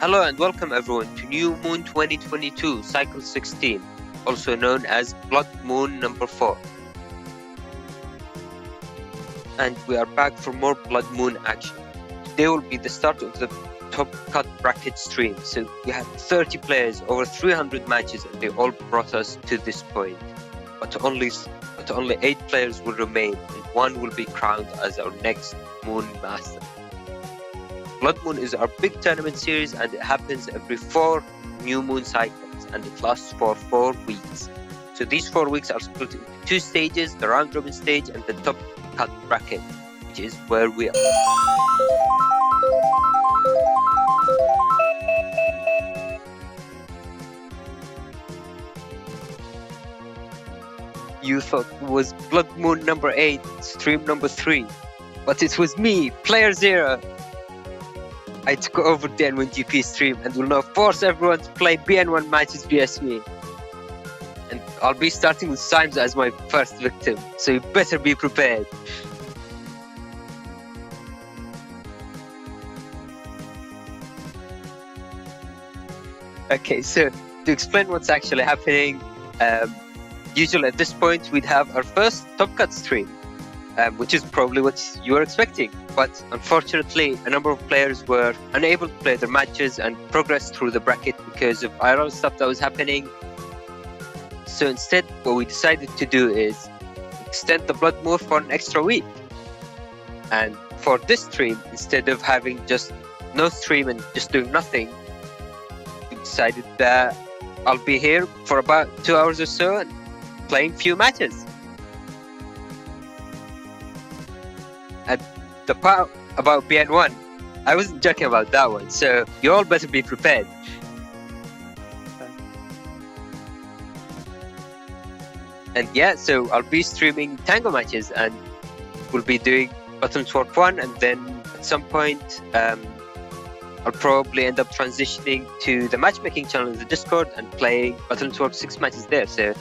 Hello and welcome everyone to New Moon 2022 Cycle 16, also known as Blood Moon number 4. And we are back for more Blood Moon action. Today will be the start of the top cut bracket stream. So we have 30 players, over 300 matches, and they all brought us to this point. But only 8 players will remain, and one will be crowned as our next Moon Master. Blood Moon is our big tournament series, and it happens every 4 new moon cycles, and it lasts for 4 weeks. So these 4 weeks are split into 2 stages, the round robin stage and the top cut bracket, which is where we are. You thought it was Blood Moon number 8, stream number 3, but it was me, playerzero. I took over the N1GP stream and will now force everyone to play BN1 matches vs me. And I'll be starting with Symes as my first victim, so you better be prepared. Okay, so to explain what's actually happening, usually at this point we'd have our first top cut stream, which is probably what you were expecting. But unfortunately, a number of players were unable to play their matches and progress through the bracket because of IRL stuff that was happening. So instead, what we decided to do is extend the Blood Moon for an extra week. And for this stream, instead of having just no stream and just doing nothing, we decided that I'll be here for about 2 hours or so and playing few matches. And the part about BN1, I wasn't joking about that one, so you all better be prepared. And yeah, so I'll be streaming Tango matches, and we'll be doing Battle Network 1, and then at some point I'll probably end up transitioning to the matchmaking channel in the Discord and playing Battle Network 6 matches there. So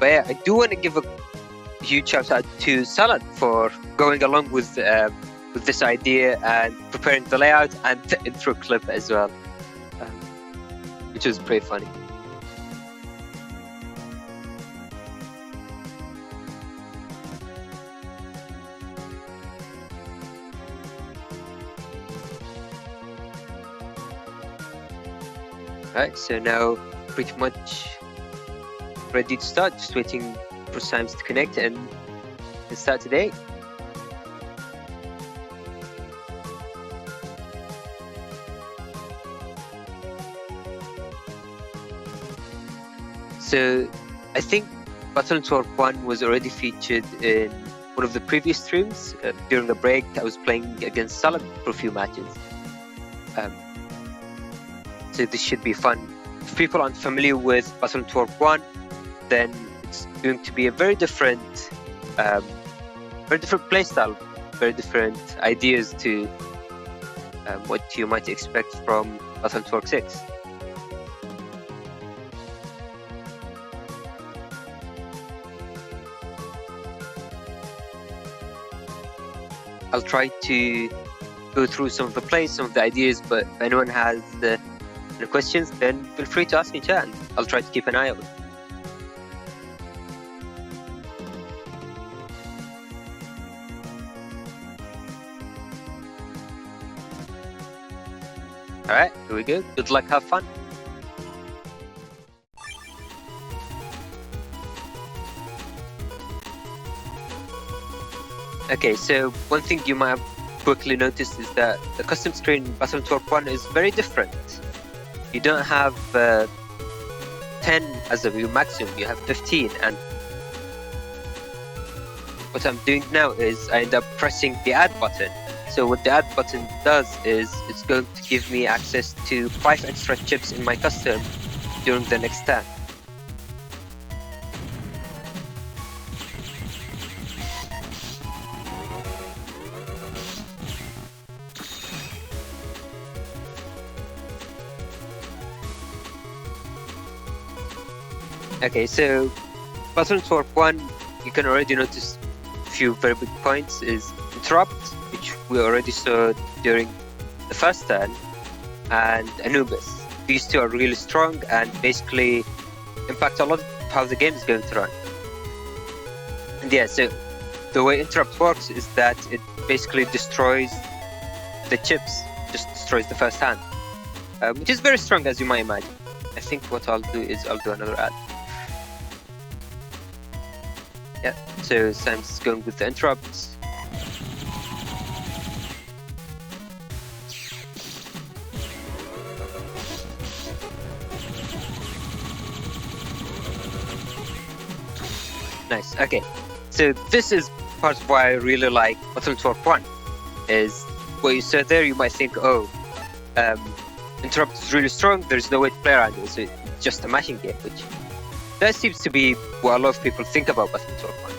but yeah, I do want to give a huge shout out to Salad for going along with this idea and preparing the layout and the intro clip as well, which was pretty funny. Alright, so now pretty much ready to start, just waiting for Symes to connect and start today. So I think Battle Network 1 was already featured in one of the previous streams. During the break, I was playing against Salad for a few matches. So this should be fun. If people aren't familiar with Battle Network 1, then it's going to be a very different playstyle, very different ideas to what you might expect from Battle Network 6. I'll try to go through some of the plays, some of the ideas, but if anyone has any questions, then feel free to ask in chat, and I'll try to keep an eye out. Alright, here we go. Good luck, have fun. Okay, so one thing you might have quickly noticed is that the custom screen in Battle Network 1 is very different. You don't have 10 as a view maximum, you have 15, and what I'm doing now is I end up pressing the add button. So what the add button does is it's going to give me access to 5 extra chips in my custom during the next turn. Okay, so Battle Network 1, you can already notice few very big points is Interrupt, which we already saw during the first turn, and Anubis. These two are really strong and basically impact a lot of how the game is going to run. And yeah, so the way Interrupt works is that it basically destroys the chips, just destroys the first hand, which is very strong, as you might imagine. I think what I'll do is I'll do another ad. Yeah, so Symes is going with the interrupts. Nice, okay. So this is part of why I really like Bottle Twerk 1, is what you said there. You might think, oh, Interrupt is really strong, there's no way to play around it, so it's just a mashing game, which that seems to be what a lot of people think about Bottle Twerk 1.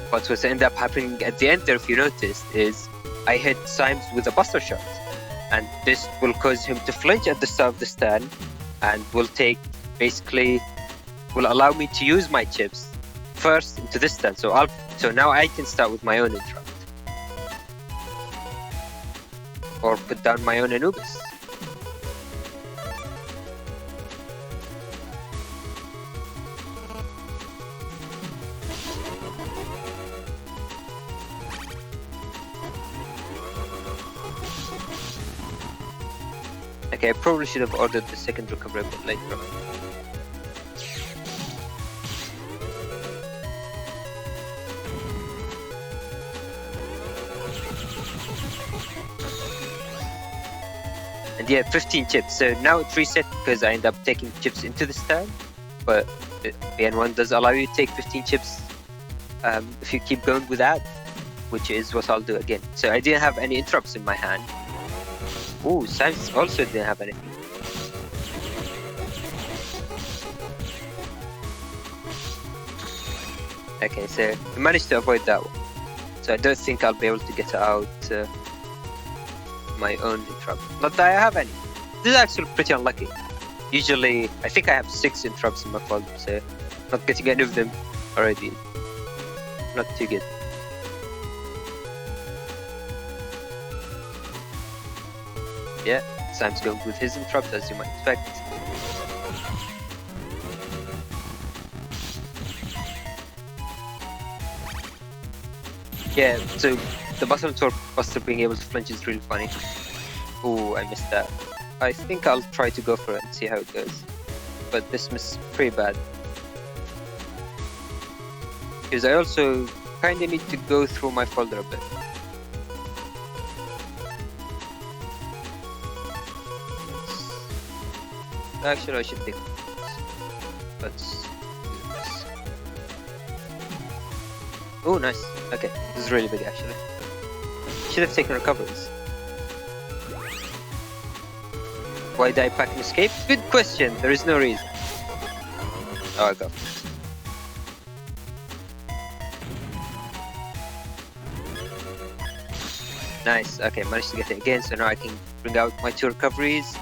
But what ended up happening at the end there, if you noticed, is I hit Symes with a buster shot, and this will cause him to flinch at the start of the turn, and will allow me to use my chips first into this turn. So now I can start with my own interrupt, or put down my own Anubis. Okay, I probably should have ordered the second recovery a bit later on. And yeah, 15 chips. So now it's reset because I end up taking chips into this turn. But BN1 does allow you to take 15 chips if you keep going with that, which is what I'll do again. So I didn't have any interrupts in my hand. Ooh, Symes also didn't have anything. Okay, so I managed to avoid that one. So I don't think I'll be able to get out my own interrupt. Not that I have any. This is actually pretty unlucky. Usually, I think I have 6 interrupts in my folder, so not getting any of them already. Not too good. Yeah, Symes going with his interrupt, as you might expect. Yeah, so the Bottle Twerk Buster being able to flinch is really funny. Ooh, I missed that. I think I'll try to go for it and see how it goes. But this miss pretty bad. Because I also kinda need to go through my folder a bit. Actually, I should take this. Let's do this. Oh, nice. Okay, this is really big actually. Should have taken recoveries. Why did I pack and escape? Good question. There is no reason. Oh, I got it. Nice. Okay, managed to get it again, so now I can bring out my 2 recoveries.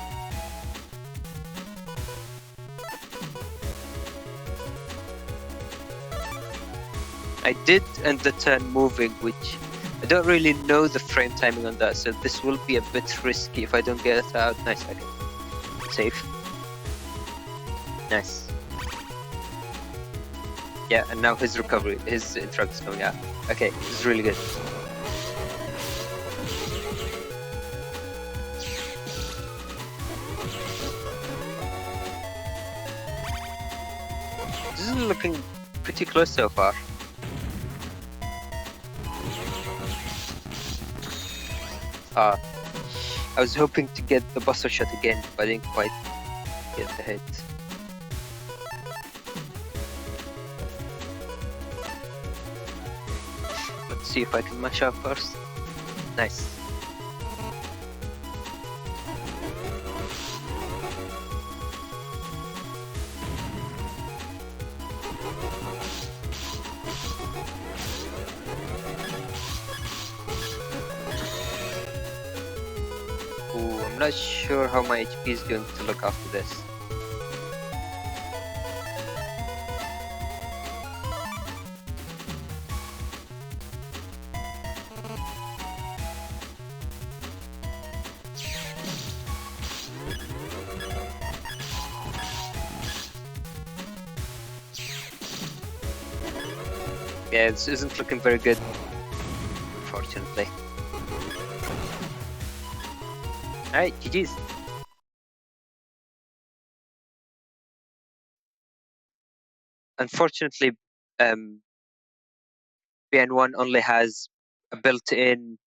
I did end the turn moving, which I don't really know the frame timing on that, so this will be a bit risky if I don't get it out. Nice, okay. Safe. Nice. Yeah, and now his recovery, his interrupt is going out. Okay, this is really good. This is looking pretty close so far. I was hoping to get the buster shot again, but I didn't quite get the hit. Let's see if I can mash up first. Nice. I'm not sure how my HP is going to look after this. Yeah, this isn't looking very good, unfortunately. Alright, GG's. Unfortunately, BN1 only has a built-in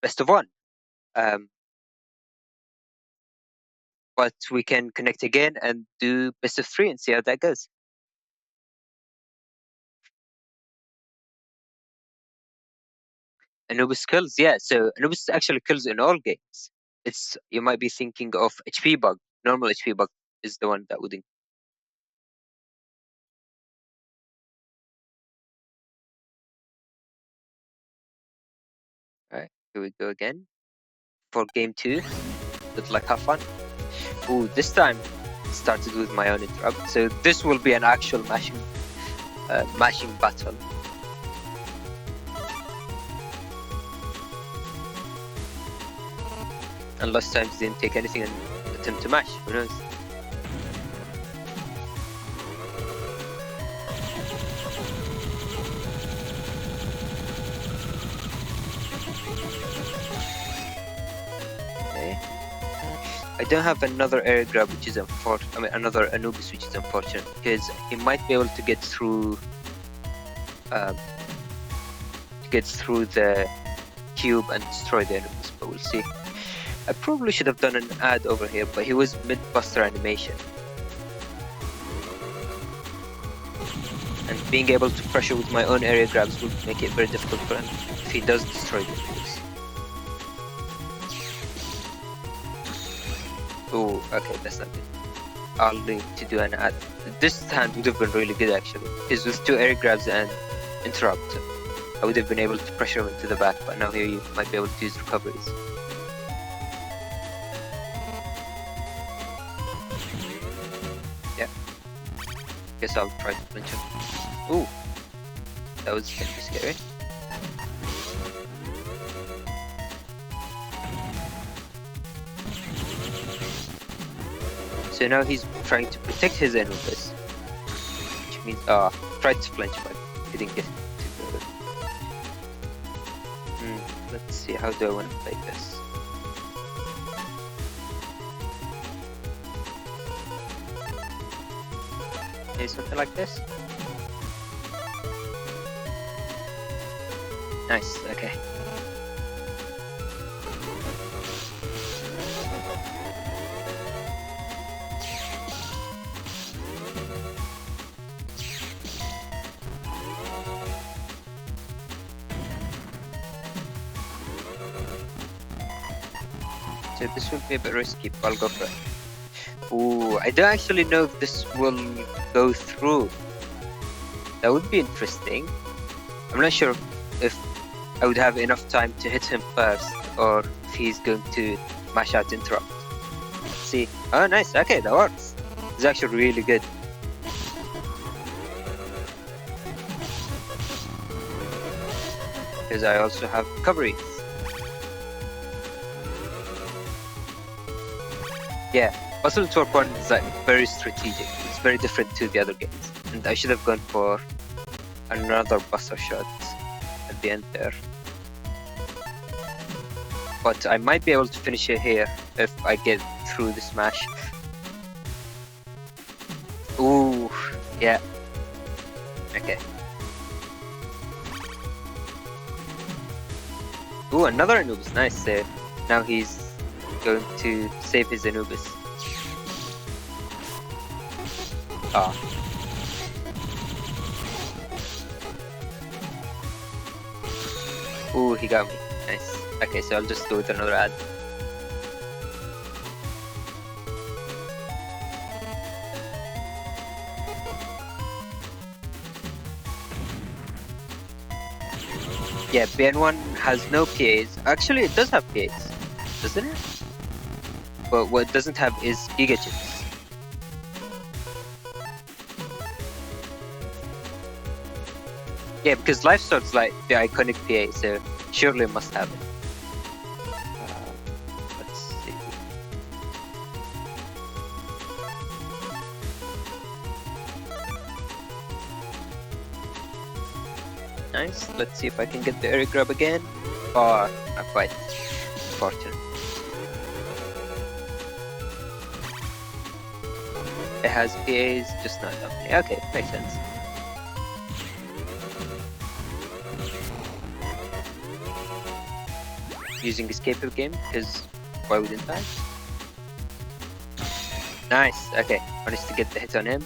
best of one. But we can connect again and do best of 3 and see how that goes. Anubis kills, yeah. So Anubis actually kills in all games. You might be thinking of HP bug. Normal HP bug is the one that wouldn't. Alright, here we go again. For game 2. Good luck, have fun. Ooh, this time it started with my own interrupt. So this will be an actual mashing battle. And last time he didn't take anything and attempt to mash. Who knows? Okay. I don't have another air grab, which is unfortunate. Another Anubis, which is unfortunate because he might be able to get through. The cube and destroy the Anubis, but we'll see. I probably should have done an ad over here, but he was mid-buster animation. And being able to pressure with my own area grabs would make it very difficult for him if he does destroy the Anubis. Oh, okay, that's not good. I'll need to do an ad. This hand would have been really good actually, because with 2 air grabs and interrupt, I would have been able to pressure him into the back, but now here you might be able to use recoveries. Yeah. Guess I'll try to flinch him. Ooh. That was gonna be scary. So now he's trying to protect his Anubis. Which means, tried to flinch, but he didn't get to go. Let's see, how do I want to play this? Maybe something like this? Nice, okay. So this will be a bit risky, but I'll go for it. Ooh, I don't actually know if this will go through. That would be interesting. I'm not sure if I would have enough time to hit him first, or if he's going to mash out interrupt. Let's see. Oh, nice. Okay, that works. It's actually really good. Because I also have recoveries. Yeah, Puzzle Tour 1 is like very strategic. It's very different to the other games. And I should have gone for another buster shot at the end there. But I might be able to finish it here if I get through the smash. Ooh, yeah. Okay. Ooh, another Anubis, nice. Now he's going to save his Anubis. Ah. Ooh, he got me. Nice. Okay, so I'll just go with another ad. Yeah, BN1 has no PAs. Actually, it does have PAs, doesn't it? But what it doesn't have is Giga Chips. Yeah, because Life Sword's like the iconic PA, so surely it must have it. Let's see. Nice. Let's see if I can get the area grab again. Oh, not quite. Fortunate. It has PAs, just not enough. Okay, makes sense. Using escape game, because why wouldn't I? Nice, okay. Managed to get the hit on him.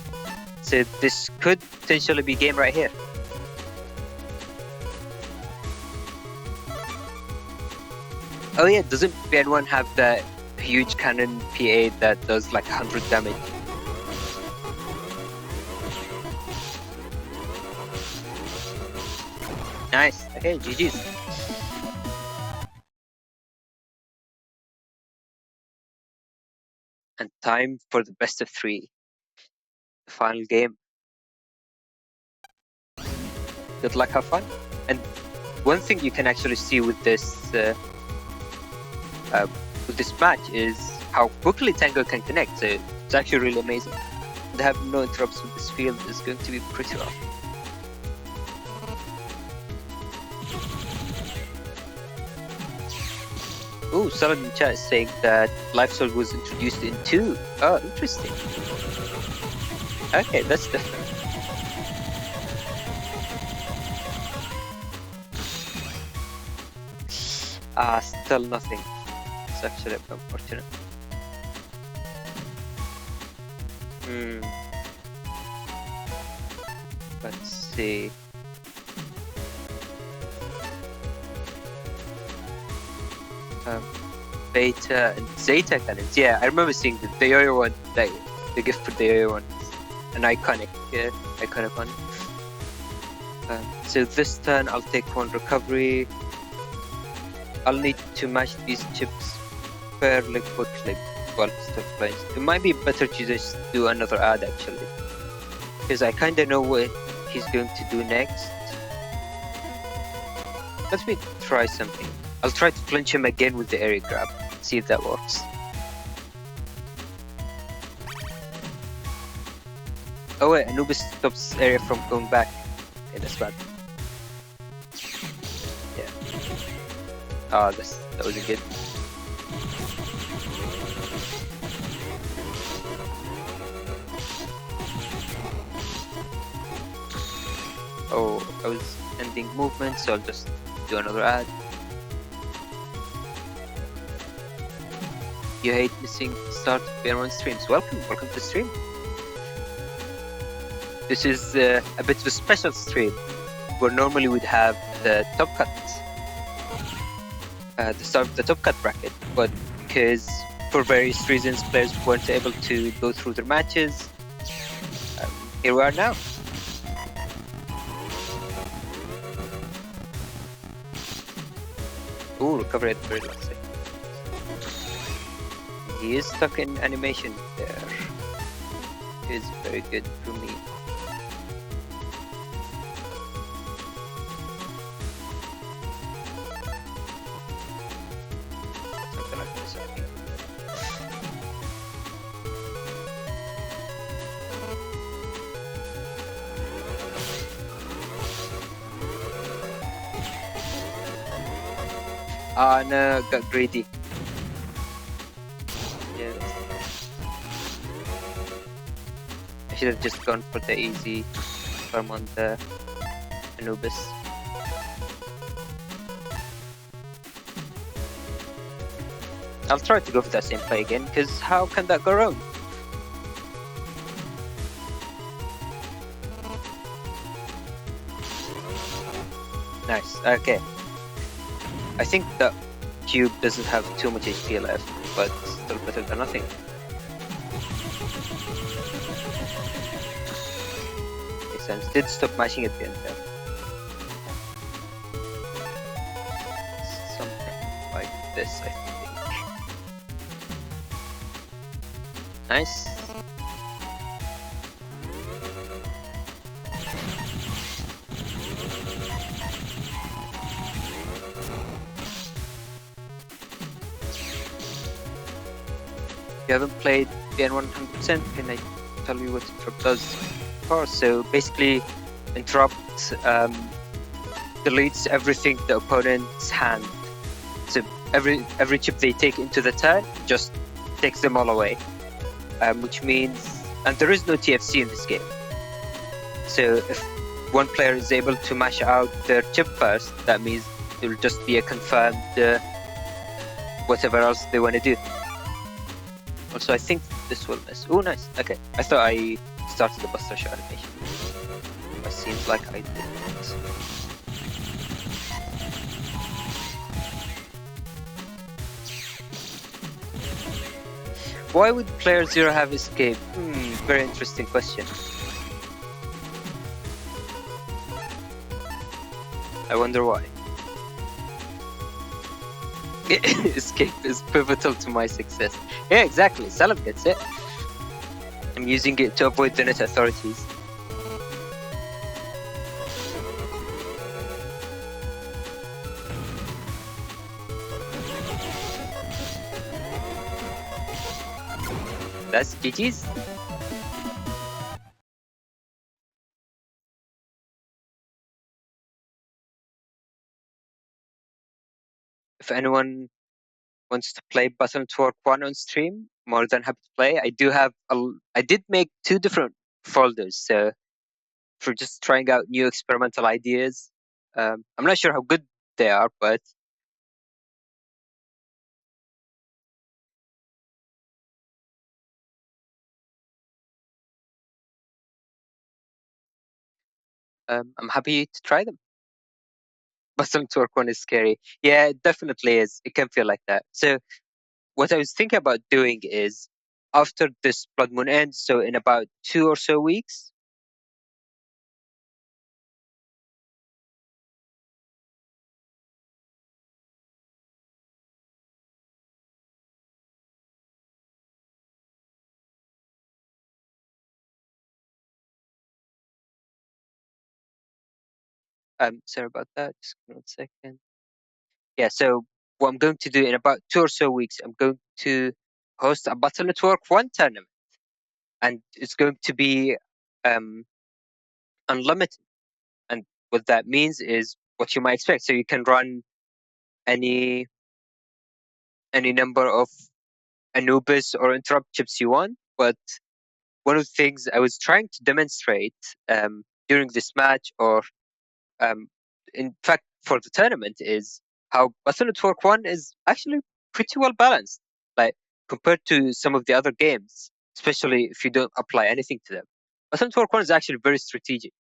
So this could potentially be game right here. Oh yeah, doesn't BN1 have that huge cannon PA that does like 100 damage? Nice, okay, GG's. And time for the best of 3. The final game. Good luck, have fun. And one thing you can actually see with this match is how quickly Tango can connect. So it's actually really amazing. To have no interrupts with this field is going to be pretty rough. Oh, someone in chat is saying that Life Sword was introduced in 2. Oh, interesting. Okay, that's different. Still nothing. It's actually unfortunate. Let's see. Beta and Zeta cannons. Yeah, I remember seeing the Yo-Yo one. The gift for the Yo-Yo one. An iconic one. So this turn I'll take 1 recovery. I'll need to match these chips fairly quickly while stuff plays. It might be better to just do another ad actually, because I kinda know what he's going to do next. Let me try something. I'll try to flinch him again with the area grab. See if that works. Oh wait, Anubis stops area from going back. Okay, that's bad. Yeah. Oh, that wasn't good. Oh, I was ending movement, so I'll just do another ad. You hate missing start of BN1 streams. Welcome to the stream. This is a bit of a special stream, where normally we'd have the top cut, the start of the top cut bracket, but because for various reasons players weren't able to go through their matches, here we are now. Ooh, recovery at the very last second. He is stuck in animation there. It is very good for me. Something like this, I think. Ah, no, got greedy. I should have just gone for the easy farm on the Anubis. I'll try to go for that same play again, because how can that go wrong? Nice, okay. I think the cube doesn't have too much HP left, but still better than nothing. Symes did stop mashing at the end there. Something like this, I think. Nice. If you haven't played BN1 100%, can I tell you what Interrupt does? So basically, Interrupt deletes everything the opponent's hand. So every chip they take into the turn just takes them all away, which means, and there is no TFC in this game. So if one player is able to mash out their chip first, that means it will just be a confirmed whatever else they want to do. Also, I think this will miss. Oh, nice. Okay, I thought I started the Buster Shot animation. It seems like I didn't. Why would player 0 have escape? Very interesting question. I wonder why. Escape is pivotal to my success. Yeah, exactly. Salam gets it. I'm using it to avoid the net authorities. That's GG's. If anyone wants to play Button Twerk 1 on stream, more than happy to play. I did make 2 different folders, so for just trying out new experimental ideas. I'm not sure how good they are, but I'm happy to try them. Button Twerk 1 is scary. Yeah, it definitely is. It can feel like that. So what I was thinking about doing is, after this Blood Moon ends, so in about 2 or so weeks, sorry about that, just 1 second. Yeah, so what I'm going to do in about 2 or so weeks, I'm going to host a Battle Network 1 tournament. And it's going to be unlimited. And what that means is what you might expect. So you can run any number of Anubis or interrupt chips you want. But one of the things I was trying to demonstrate during this match, or in fact for the tournament, is how Battle Network 1 is actually pretty well balanced, like compared to some of the other games, especially if you don't apply anything to them. Battle Network 1 is actually very strategic.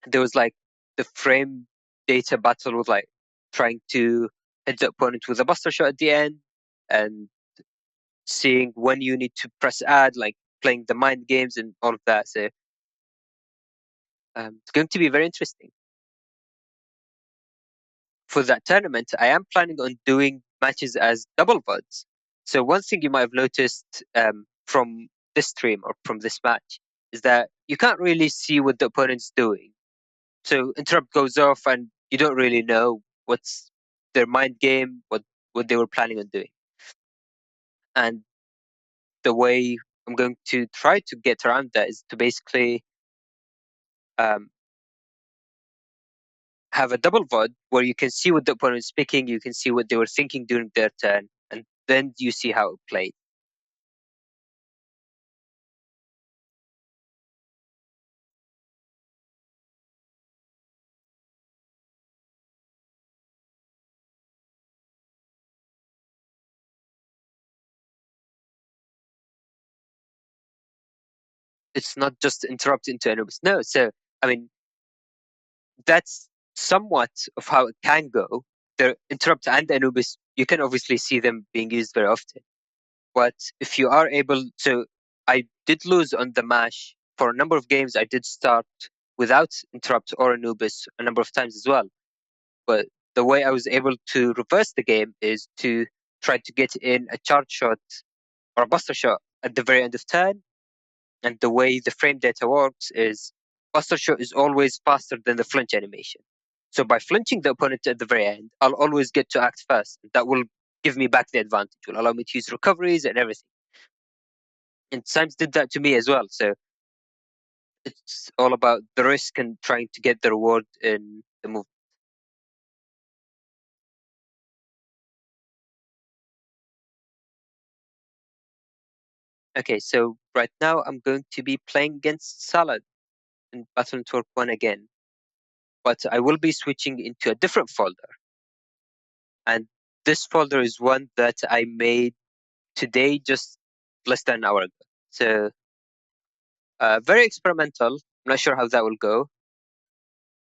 There was like the frame data battle with like trying to hit the opponent with a buster shot at the end, and seeing when you need to press add, like playing the mind games and all of that. So it's going to be very interesting. For that tournament, I am planning on doing matches as double VODs. So one thing you might have noticed from this stream or from this match is that you can't really see what the opponent's doing. So interrupt goes off and you don't really know what's their mind game, what they were planning on doing. And the way I'm going to try to get around that is to basically have a double VOD where you can see what the opponent is picking, you can see what they were thinking during their turn, and then you see how it played. It's not just interrupt into Anubis. No, so I mean that's somewhat of how it can go. The interrupt and Anubis, you can obviously see them being used very often. But if you are able, so I did lose on the mash for a number of games. I did start without interrupt or Anubis a number of times as well. But the way I was able to reverse the game is to try to get in a charge shot or a buster shot at the very end of turn. And the way the frame data works is buster shot is always faster than the flinch animation. So by flinching the opponent at the very end, I'll always get to act first. That will give me back the advantage, will allow me to use recoveries and everything. And Symes did that to me as well. So it's all about the risk and trying to get the reward in the move. Okay, so right now I'm going to be playing against Salad in Battle Network 1 again, but I will be switching into a different folder. And this folder is one that I made today, just less than an hour ago. So very experimental. I'm not sure how that will go,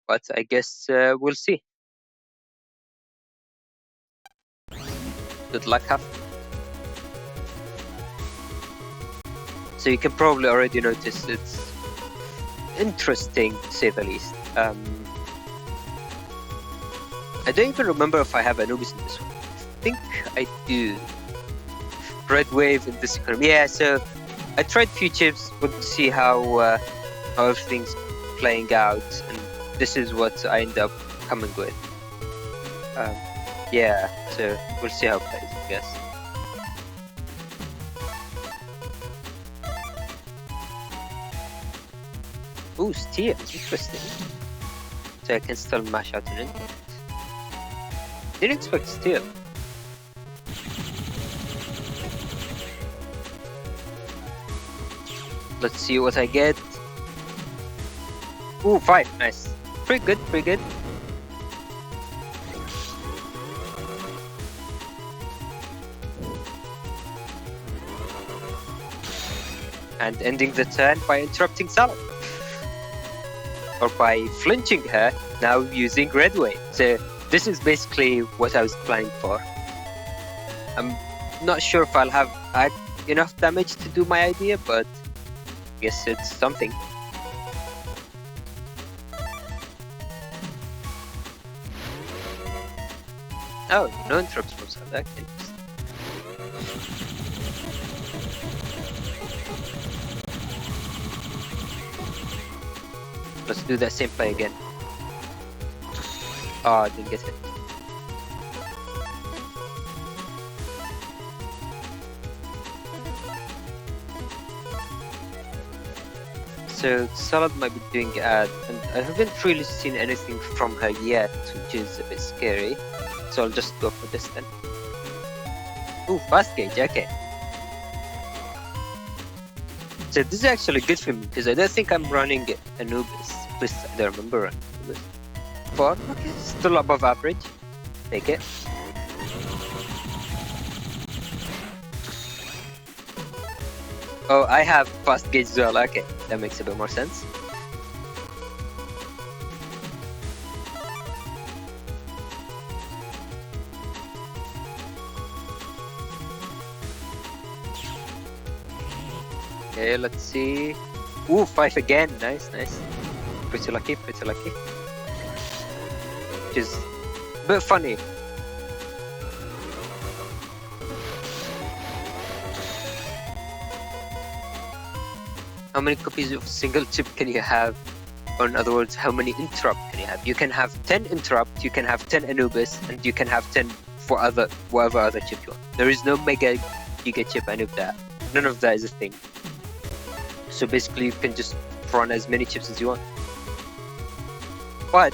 but I guess we'll see. Good luck, have. So you can probably already notice it's interesting, to say the least. I don't even remember if I have Anubis in this one. I think I do. Red Wave in this economy. Yeah, so I tried a few chips, but to see how everything's playing out, and this is what I end up coming with. Yeah, so we'll see how it plays, I guess. Ooh, steel, interesting. So I can still mash out an input. Didn't expect steel. Let's see what I get. Ooh, 5, nice. Pretty good, pretty good. And ending the turn by interrupting Salad. Or by flinching her, now using Red Wave. So this is basically what I was planning for. I'm not sure if I'll have enough damage to do my idea, but I guess it's something. Oh, no interrupts from Salad. Okay. Let's do that same play again. Oh, I didn't get it. So Salad might be doing ad, and I haven't really seen anything from her yet, which is a bit scary. So I'll just go for this then. Ooh, fast gauge, okay. So this is actually good for me, because I don't think I'm running Anubis. At least I don't remember running Anubis. 4, okay, still above average. Take it. Oh, I have fast gauge as well, okay. That makes a bit more sense. Okay, let's see. Ooh, 5 again. Nice, nice. Pretty lucky, pretty lucky. Which is a bit funny. How many copies of single chip can you have? Or in other words, how many interrupt can you have? You can have 10 interrupt, you can have 10 Anubis, and you can have 10 for whatever other chip you want. There is no mega giga chip, I know that. None of that is a thing. So basically you can just run as many chips as you want. But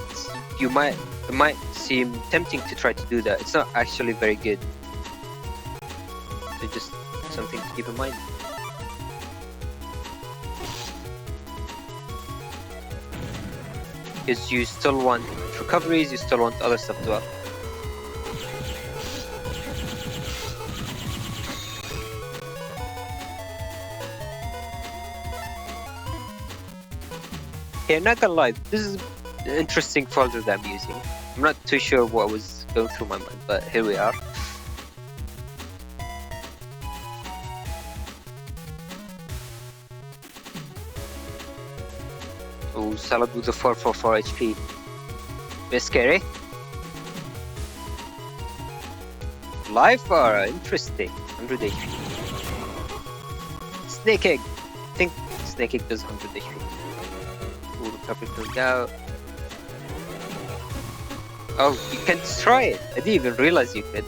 it might seem tempting to try to do that. It's not actually very good. So just something to keep in mind. Because you still want recoveries, you still want other stuff as well. Okay, I'm not gonna lie, this is an interesting folder that I'm using. I'm not too sure what was going through my mind, but here we are. Oh, Salad with the 444 HP. Bit scary. Life aura, interesting. 100 HP. Snake Egg. I think Snake Egg does 100 HP. Ooh, recovery going out. Oh, you can destroy it. I didn't even realize you could.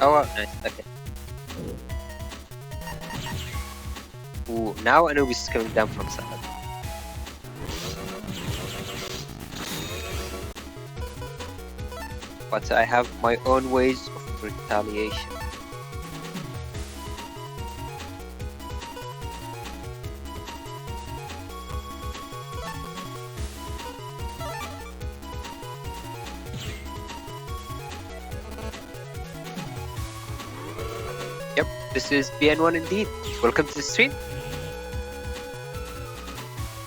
Oh, wow, nice. Okay. Ooh, now Anubis is coming down from side. But I have my own ways of retaliation. Yep, this is BN1 indeed. Welcome to the stream.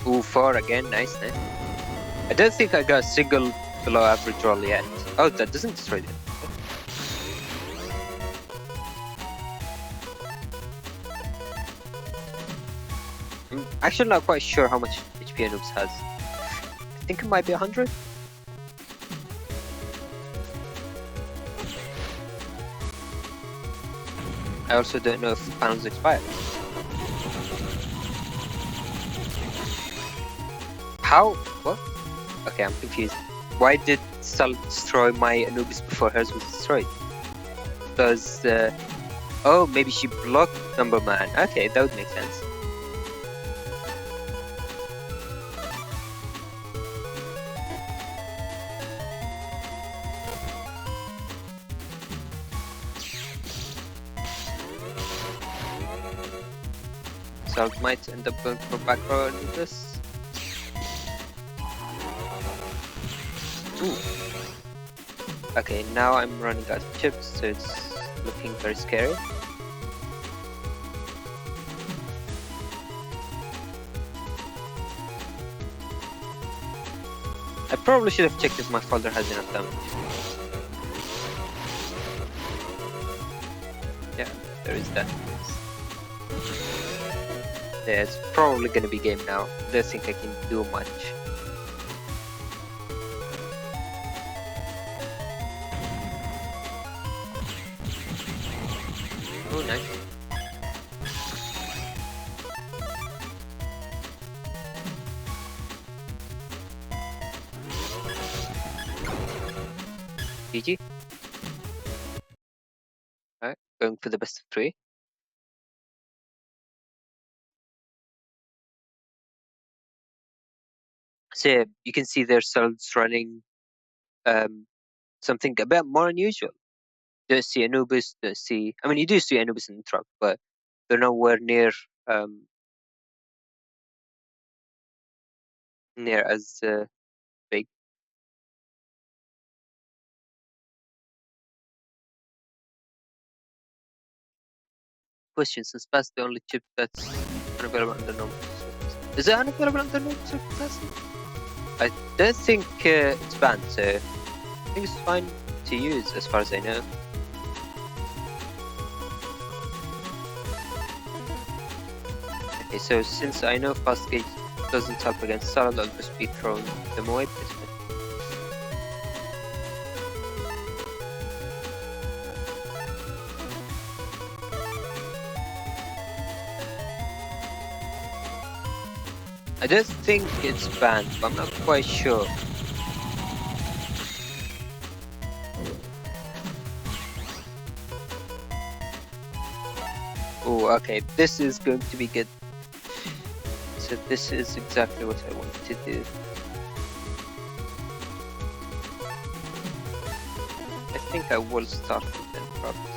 Ooh, 4 again. Nice, nice. I don't think I got a single below average roll yet. Oh, that doesn't destroy it. I'm actually not quite sure how much HP Anubis has. I think it might be 100. I also don't know if panels expire. How? What? Okay, I'm confused. Why did Sal destroy my Anubis before hers was destroyed? Because, oh, maybe she blocked Number Man. Okay, that would make sense. Sal might end up going for back row and this. Ooh. Okay, now I'm running out of chips, so it's looking very scary. I probably should have checked if my folder has enough damage. Yeah, there is that. Yeah, it's probably gonna be game now. I don't think I can do much. Oh, nice. GG. Alright, going for the best of 3. So yeah, you can see their cells running something a bit more unusual. Don't see Anubis, don't see... I mean, you do see Anubis in the truck, but they're nowhere near near as big. Question, since that's the only chip that's unavailable under normal circumstances. Is it unavailable under normal circumstances? I don't think it's banned, so I think it's fine to use as far as I know. Okay, so since I know fast gauge doesn't help against solid, I'll just be throwing them away basically. I don't think it's banned, but I'm not quite sure. Oh, okay, this is going to be good. So this is exactly what I wanted to do. I think I will start with them probably.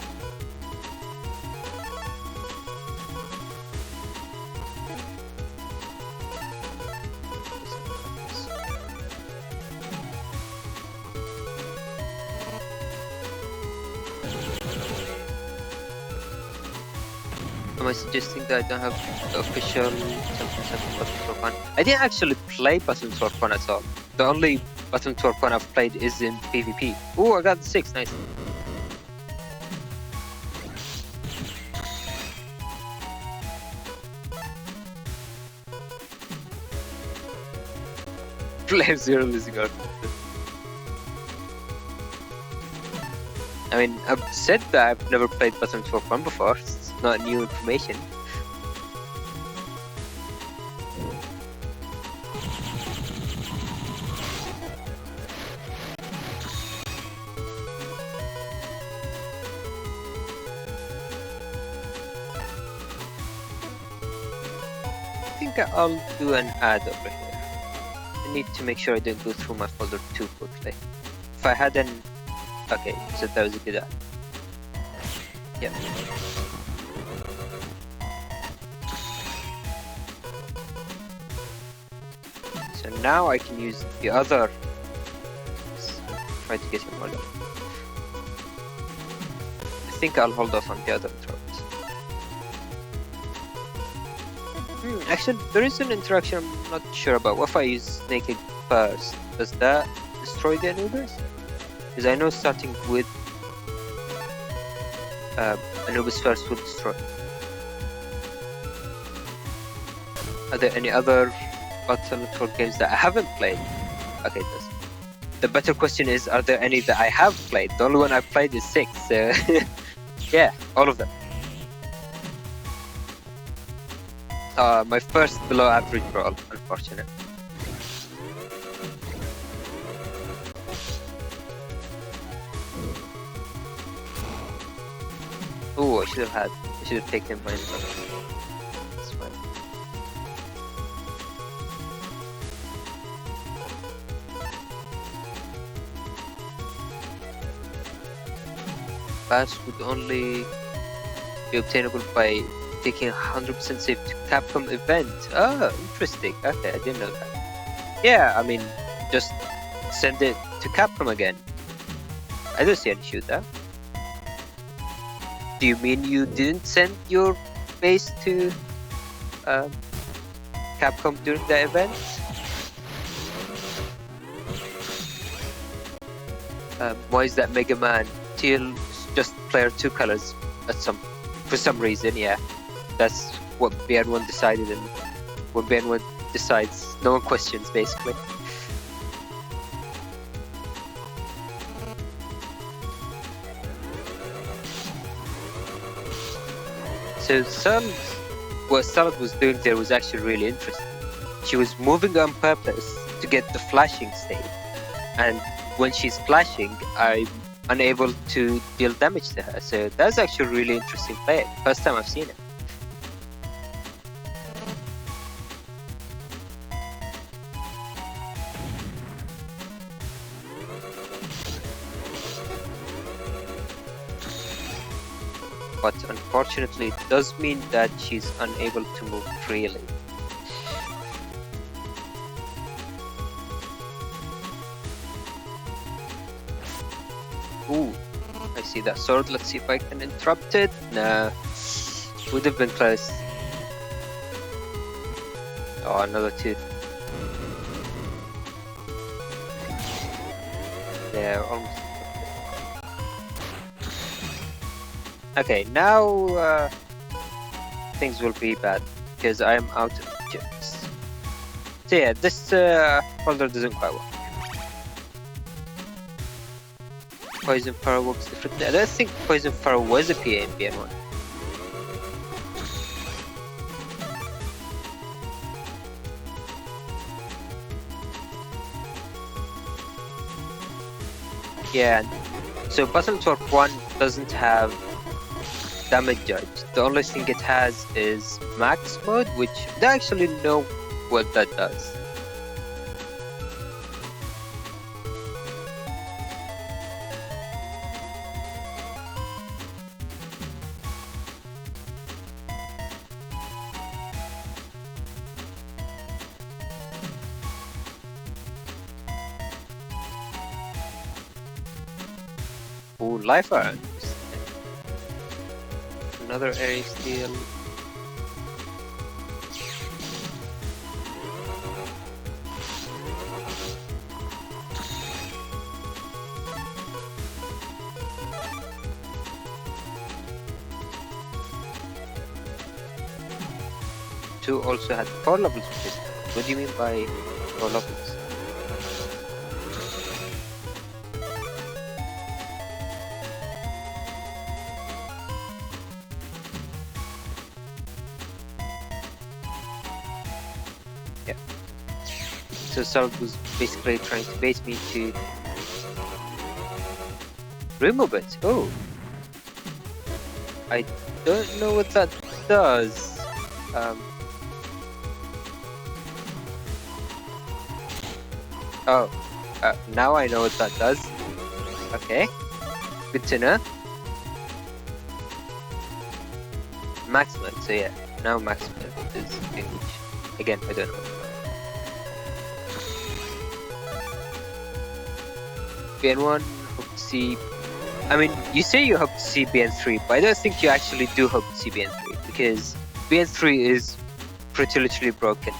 Am I suggesting that I don't have the official something button for fun? I didn't actually play buttons for fun at all. The only button for fun I've played is in PvP. Oh, I got the 6, nice. playerzero losing out. I mean, I've said that I've never played buttons for fun before. It's not new information. think I'll do an add over here. I need to make sure I don't go through my folder too quickly. If I had an... Okay, so that was a good add. Yep. So now I can use the other... Try to get him more love. I think I'll hold off on the other throws. Actually, there is an interaction I'm not sure about. What if I use Snake Egg first? Does that destroy the Anubis? Because I know starting with Anubis first will destroy. Are there any other Battle Network games that I haven't played? Okay, it does. The better question is, are there any that I have played? The only one I've played is 6, so yeah, all of them. My first below average roll, unfortunate. Oh, I should have taken mine. That's fine. Pass would only be obtainable by taking 100% save to Capcom event. Oh, interesting. Okay, I didn't know that. Yeah, I mean, just send it to Capcom again. I don't see an issue with that. Do you mean you didn't send your base to Capcom during the event? Why is that Mega Man till just player 2 colors for some reason? Yeah, that's what BN1 decided, and when BN1 decides, no one questions basically. So what Salad was doing there was actually really interesting. She was moving on purpose to get the flashing state, and when she's flashing, I'm unable to deal damage to her. So that's actually a really interesting play. First time I've seen it. But unfortunately, it does mean that she's unable to move freely. Ooh, I see that sword. Let's see if I can interrupt it. Nah, would have been close. Oh, another 2. There, almost. Okay, now things will be bad because I am out of gems. So yeah, this folder doesn't quite work. Poison Fire works differently. I don't think Poison Fire was a PA in BN1. Yeah, so Battle Network 1 doesn't have damage judge. The only thing it has is max mode, which I don't actually know what that does. Ooh, life earned. Another area steal. Two also had 4 levels of this. What do you mean by 4 levels? So Salad was basically trying to bait me to remove it. Oh, I don't know what that does. Oh, now I know what that does. Okay, good to know. Maximum, so yeah, now maximum is English. Again, I don't know. BN1, hope to see. I mean, you say you hope to see BN3, but I don't think you actually do hope to see BN3 because BN3 is pretty literally broken.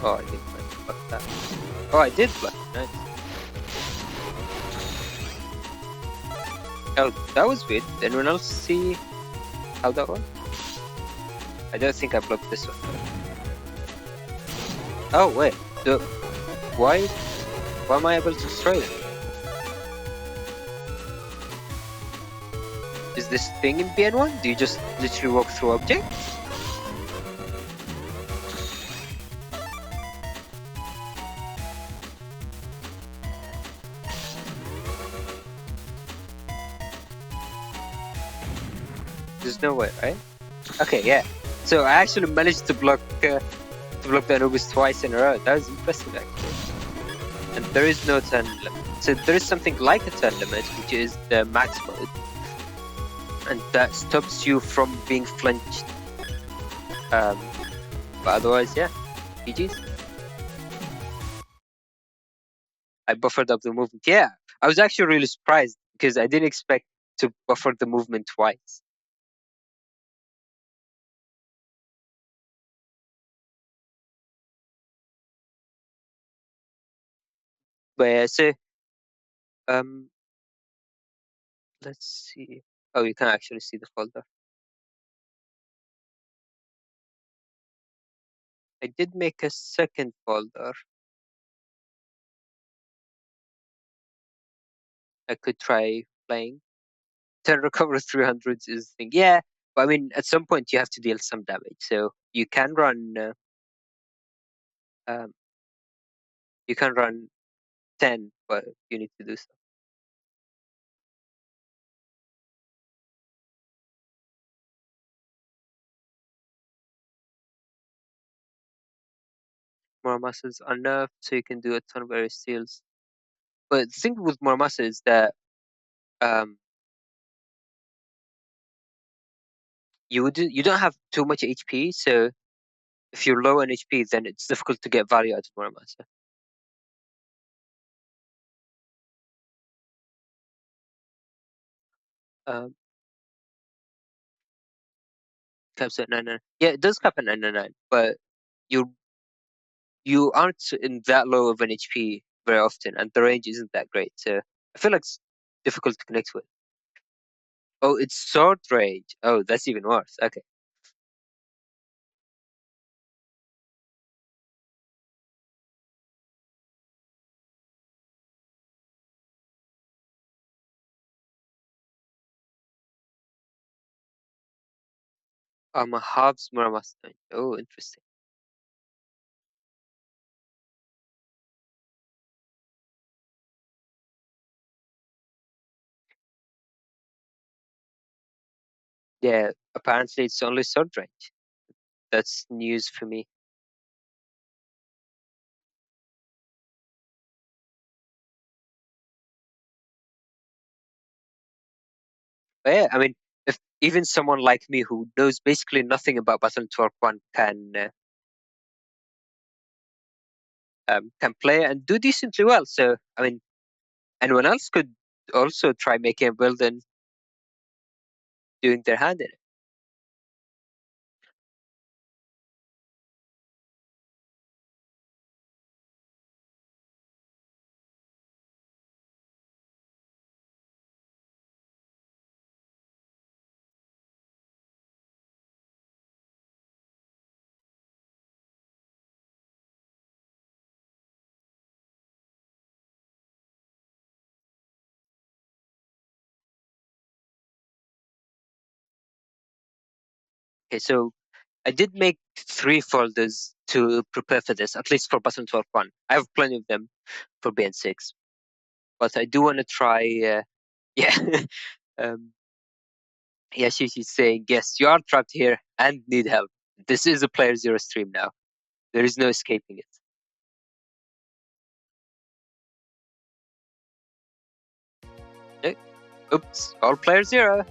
Oh, I did block that. Oh, I did block. Nice. Oh, that was weird. Did anyone else see how that went? I don't think I blocked this one. Oh wait, why am I able to destroy it? Is this thing in BN1? Do you just literally walk through objects? There's no way, right? Okay, yeah. So I actually managed to block the Anubis twice in a row. That was impressive, actually. And there is no turn limit. So there is something like a turn limit, which is the max mode, and that stops you from being flinched. But otherwise, yeah, GG's. I buffered up the movement. Yeah, I was actually really surprised because I didn't expect to buffer the movement twice. But yeah, so let's see. Oh, you can actually see the folder. I did make a second folder. I could try playing. 10 recover 300s is the thing. Yeah, but I mean, at some point you have to deal some damage. So you can run. Um, you can run 10, but you need to do so. More muscles are nerfed, so you can do a ton of various steals. But the thing with more muscle is that um, you don't have too much HP. So if you're low on HP, then it's difficult to get value out of more muscle. Um, caps at 99. Yeah, it does cap at 99, but you you aren't in that low of an HP very often, and the range isn't that great. So I feel like it's difficult to connect with. Oh, it's sword range. Oh, that's even worse. Okay. I'm a halves Muramasa. Oh, interesting. Yeah, apparently it's only sword range. That's news for me. But yeah, I mean, if even someone like me who knows basically nothing about Battle Network 1 can play and do decently well. So I mean, anyone else could also try making a build and doing their hand in it. Okay, so I did make 3 folders to prepare for this, at least for button 12.1. I have plenty of them for BN6, but I do want to try. Yeah, yeah. She's saying yes. You are trapped here and need help. This is a playerzero stream now. There is no escaping it. No. Oops! All playerzero.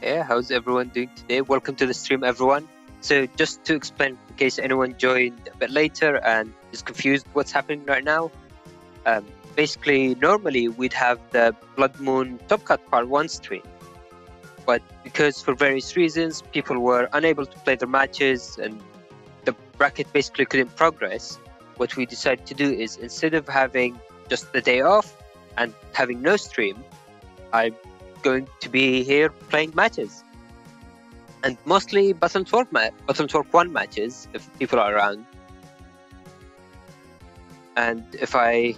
Yeah, how's everyone doing today? Welcome to the stream, everyone. So just to explain, in case anyone joined a bit later and is confused what's happening right now, basically, normally we'd have the Blood Moon Top Cut Part 1 stream, but because for various reasons, people were unable to play their matches and the bracket basically couldn't progress, what we decided to do is instead of having just the day off and having no stream, I'm going to be here playing matches. And mostly button 1 matches, if people are around. And if I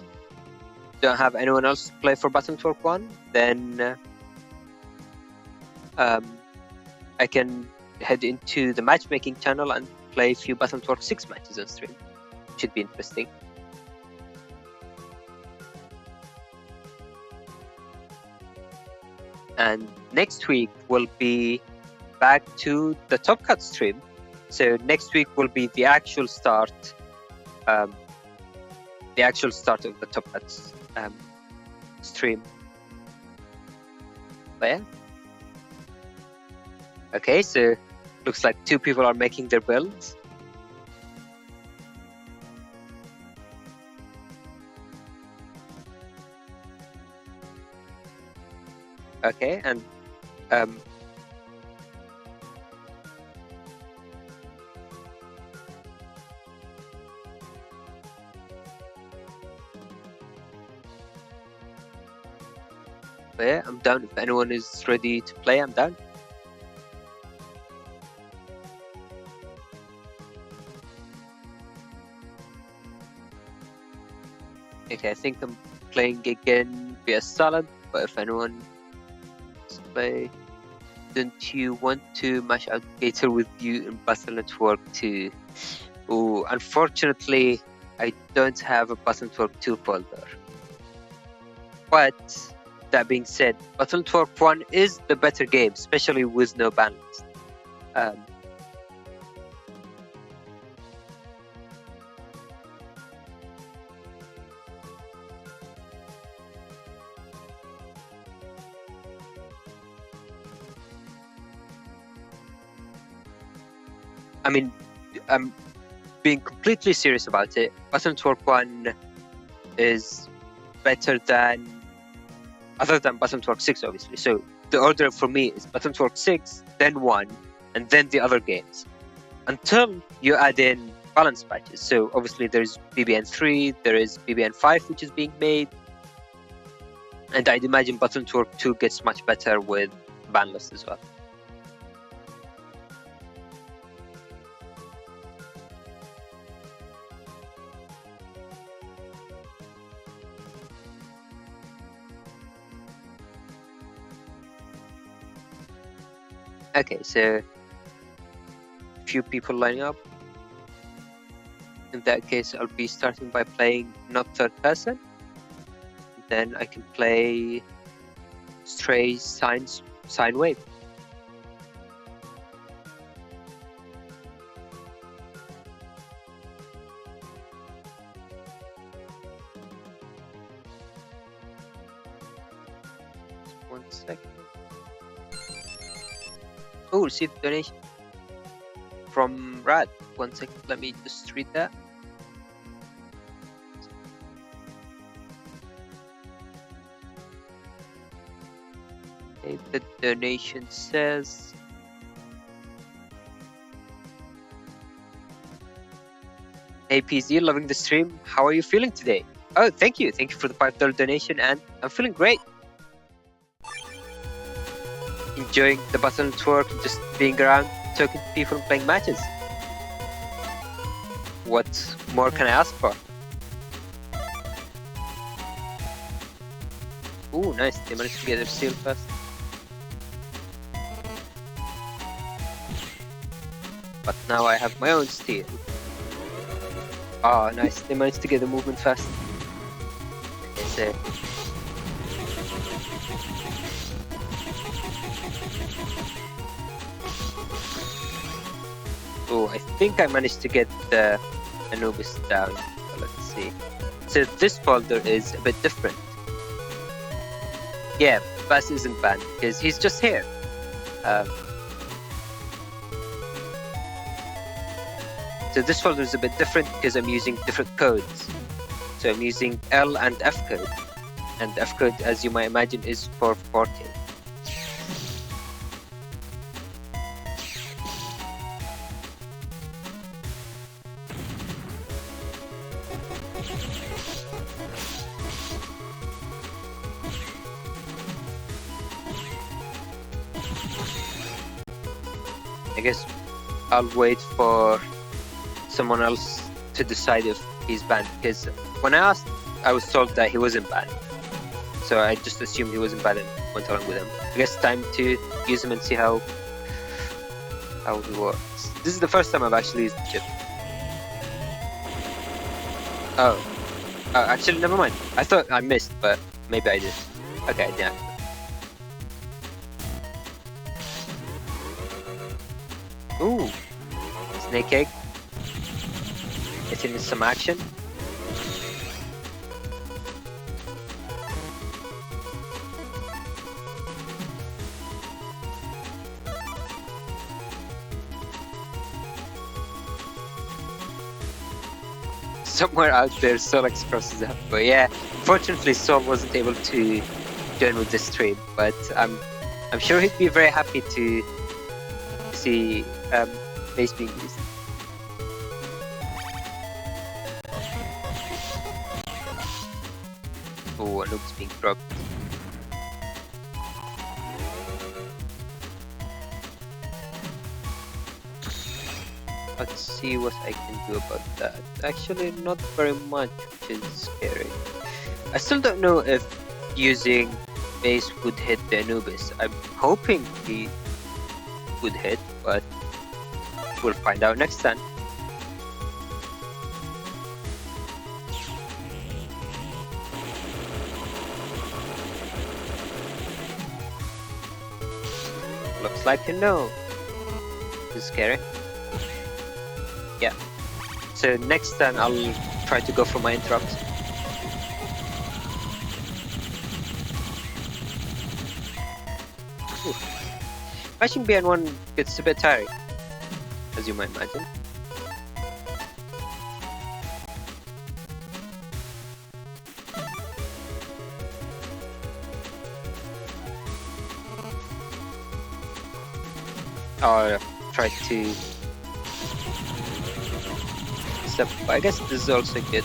don't have anyone else to play for button 1, then I can head into the matchmaking channel and play a few button 6 matches on stream. Should be interesting. And next week will be back to the Top Cut stream. So next week will be the actual start of the Top Cut stream. But yeah. Okay, so looks like 2 people are making their builds. Okay, and yeah, I'm down. If anyone is ready to play, I'm down. Okay, I think I'm playing again via Salad, but if anyone wants to play, don't you want to mash out Gator with you in Battle Network 2? Oh, unfortunately, I don't have a Battle Network 2 folder. But that being said, Battle Network 1 is the better game, especially with no ban list. I mean, I'm being completely serious about it. Battle Network 1 is better than, other than Battle Network 6, obviously. So the order for me is Battle Network 6, then 1, and then the other games. Until you add in balance patches. So obviously there's BBN 3, there is BBN 5, which is being made. And I'd imagine Battle Network 2 gets much better with ban list as well. Okay, so a few people lining up. In that case, I'll be starting by playing not third person. Then I can play Stray Sine Wave. Just 1 second. Oh, see the donation from Rad. 1 second, let me just read that. Okay, the donation says Hey PZ, loving the stream. How are you feeling today? Oh, thank you. Thank you for the $5 donation, and I'm feeling great. Enjoying the battle network and just being around, talking to people and playing matches. What more can I ask for? Ooh, nice. They managed to get their seal first. But now I have my own steel. Oh, nice. They managed to get the movement fast. Okay, so oh, I think I managed to get the Anubis down. So let's see. So this folder is a bit different. Yeah, Bass isn't banned because he's just here. So this folder is a bit different because I'm using different codes. So I'm using L and F code. And F code, as you might imagine, is for 4K. I guess I'll wait for someone else to decide if he's banned, because when I asked, I was told that he wasn't banned. So I just assumed he wasn't banned and went along with him. I guess time to use him and see how he works. This is the first time I've actually used the chip. Oh, actually, never mind. I thought I missed, but maybe I did. Okay, yeah. Ooh, snake egg. Getting some action. Somewhere out there, Solex crosses up. But yeah, unfortunately, Sol wasn't able to join with this stream. But I'm sure he'd be very happy to see base being used. Oh, Anub's being dropped. Let's see what I can do about that. Actually, not very much, which is scary. I still don't know if using base would hit the Anubis. I'm hoping he would hit, but we'll find out next time. Looks like a no. This is scary. Yeah. So next time I'll try to go for my interrupt. Ooh. Matching BN1 gets a bit tiring, as you might imagine. I'll try to step. I guess this is also good.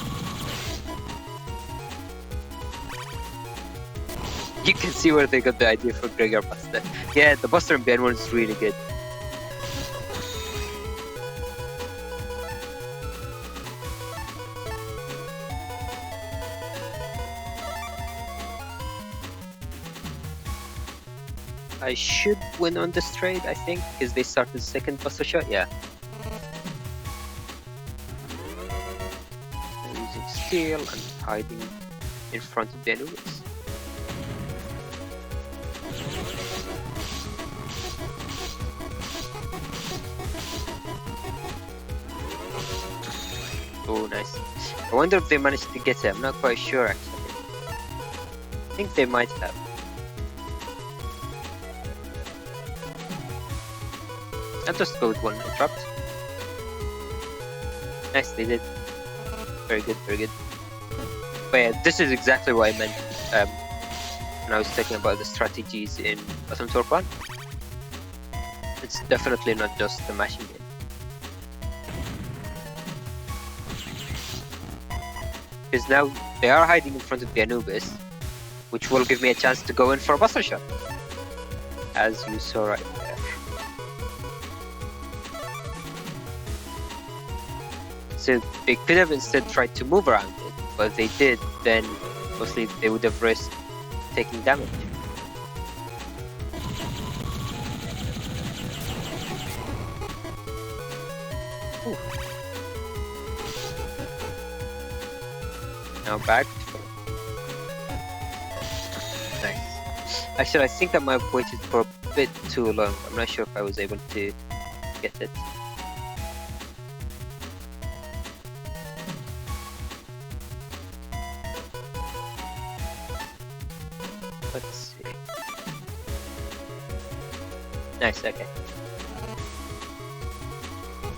You can see where they got the idea for Gregor Buster. Yeah, the Buster and BN1 is really good. I should win on this trade, I think, because they started second Buster shot. Yeah. I'm using steel and hiding in front of the Anubis. Oh, nice. I wonder if they managed to get it. I'm not quite sure, actually. I think they might have. I'll just go with one interrupt. Nice, they did. Very good, very good. But yeah, this is exactly what I meant when I was talking about the strategies in Battle Tour 1. It's definitely not just the mashing game. Because now they are hiding in front of the Anubis, which will give me a chance to go in for a buster shot. As you saw right there. So they could have instead tried to move around it, but if they did, then mostly they would have risked taking damage. Ooh. Now back. Nice. Actually, I think I might have waited for a bit too long. I'm not sure if I was able to get it. Let's see. Nice, okay.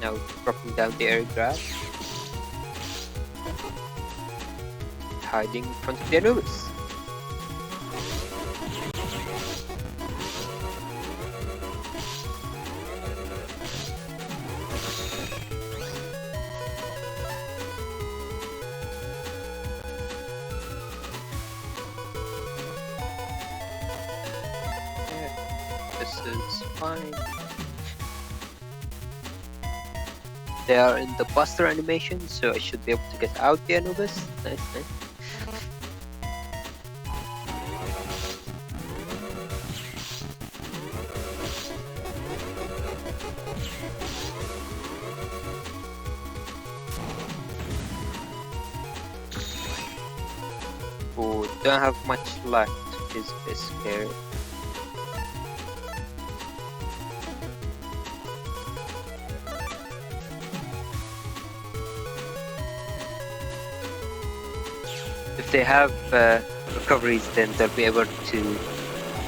Now dropping down the air grab. Hiding in front of the Anubis. This is fine. They are in the buster animation, so I should be able to get out the Anubis. Nice, nice. Oh, don't have much left. Is a bit scared. If they have recoveries, then they'll be able to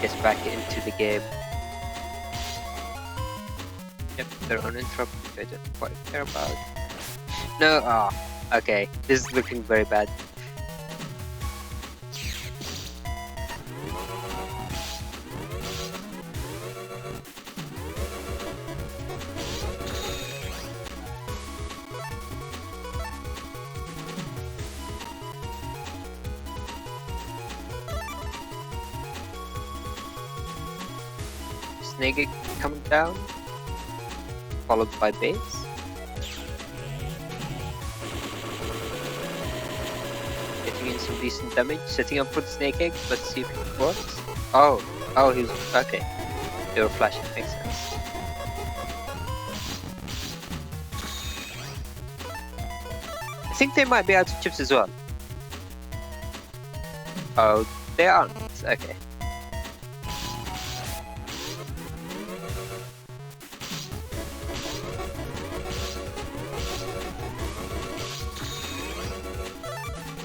get back into the game. Yep, they're uninterrupted, which I don't quite care about. No, okay, this is looking very bad. Snake coming down, followed by base. Getting in some decent damage, setting up for the snake egg. Let's see if it works. Oh, he's okay. They were flashing, makes sense. I think they might be out of chips as well. Oh, they aren't. Okay.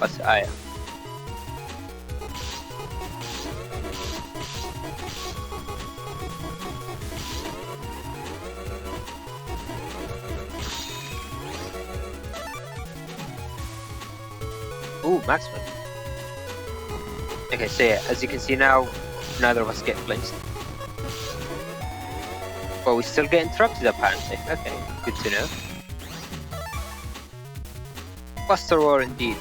But I am. Ooh, maximum. Okay, so yeah, as you can see now, neither of us get flinched. But we still get interrupted apparently. Okay, good to know. Buster War indeed.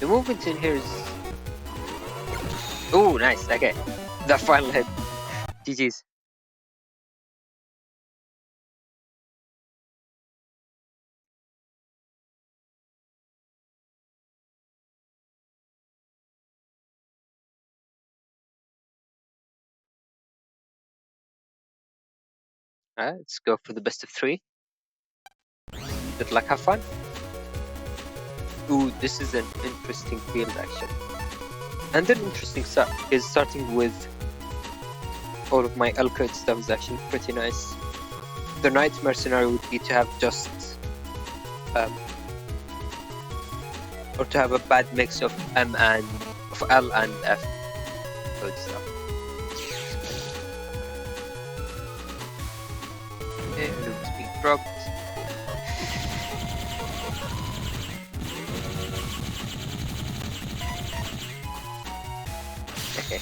The movement in here is... Ooh, nice, okay. That final hit. GG's. Alright, let's go for the best of 3. Good luck, have fun. Ooh, this is an interesting field actually. And an interesting stuff, because starting with all of my L-code stuff is actually pretty nice. The nightmare scenario would be to have just or to have a bad mix of L and F code stuff. Okay, Luke's being dropped. Okay.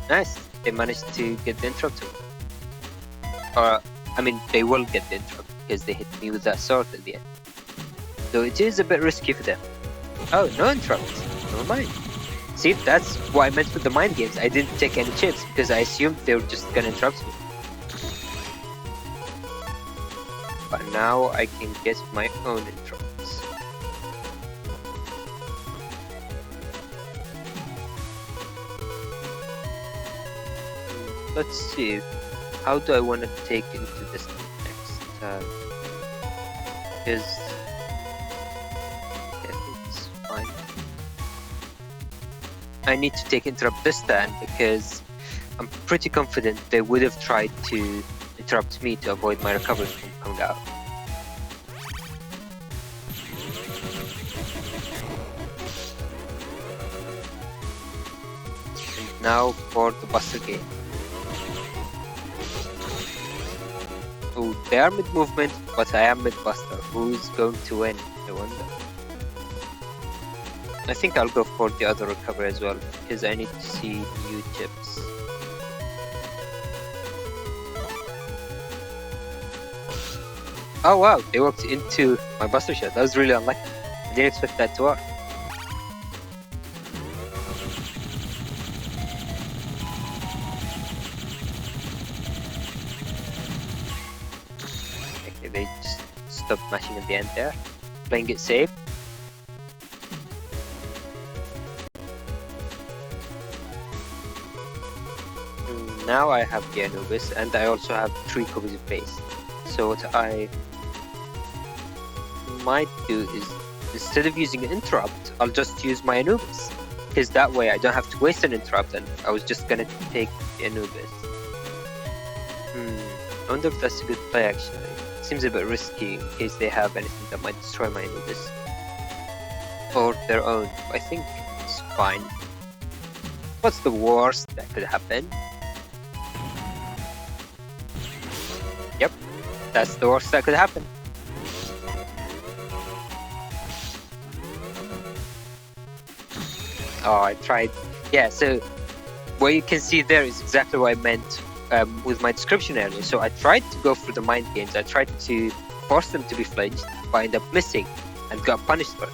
Nice. They managed to get the interrupt. Or, I mean, they will get the interrupt because they hit me with that sword at the end. So it is a bit risky for them. Oh, no interrupt. Never mind. See, that's what I meant with the mind games. I didn't take any chips because I assumed they were just gonna interrupt me. But now I can get my own interrupts. Let's see. How do I want to take into this next? Because I think it's fine. I need to take interrupt this time because I'm pretty confident they would have tried to interrupt me to avoid my recovery from coming out. And now for the Buster game. Oh, they are mid-movement, but I am mid-buster. Who's going to win? I wonder. I think I'll go for the other recovery as well, because I need to see new chips. Oh wow, they walked into my buster shot. That was really unlucky. I didn't expect that to work. Okay, they just stopped mashing at the end there. Playing it safe. Now I have the Anubis and I also have 3 copies of base. So what I might do is, instead of using an interrupt, I'll just use my Anubis. Because that way I don't have to waste an interrupt and I was just gonna take the Anubis. I wonder if that's a good play actually. It seems a bit risky in case they have anything that might destroy my Anubis. Or their own. I think it's fine. What's the worst that could happen? Yep, that's the worst that could happen. Oh, I tried. Yeah, so what you can see there is exactly what I meant with my description earlier. So I tried to go for the mind games. I tried to force them to be flinched, but I ended up missing and got punished for it.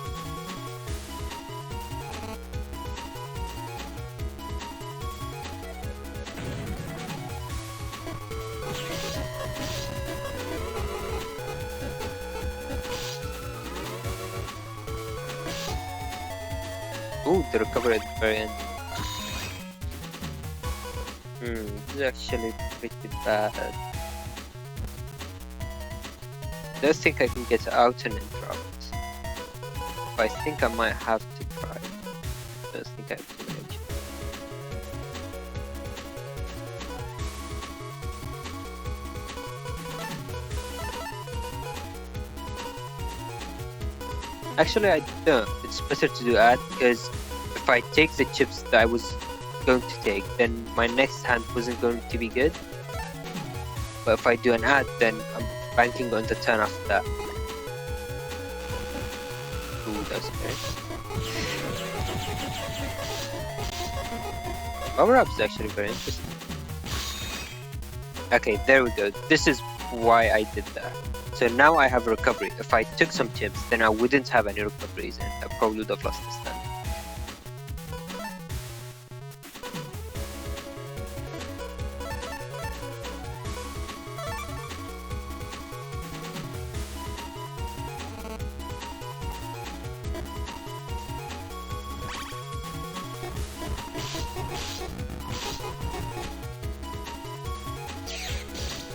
Ooh, the recovery at the very end. This is actually pretty bad. I don't think I can get out and interrupt. But I think I might have to try. I don't think I have to manage. Actually, I don't. It's better to do add because if I take the chips that I was going to take, then my next hand wasn't going to be good. But if I do an add, then I'm banking on the turn after that. Ooh, that's great. Power up is actually very interesting. Okay, there we go. This is why I did that. So now I have a recovery. If I took some chips, then I wouldn't have any recoveries and I probably would have lost this time.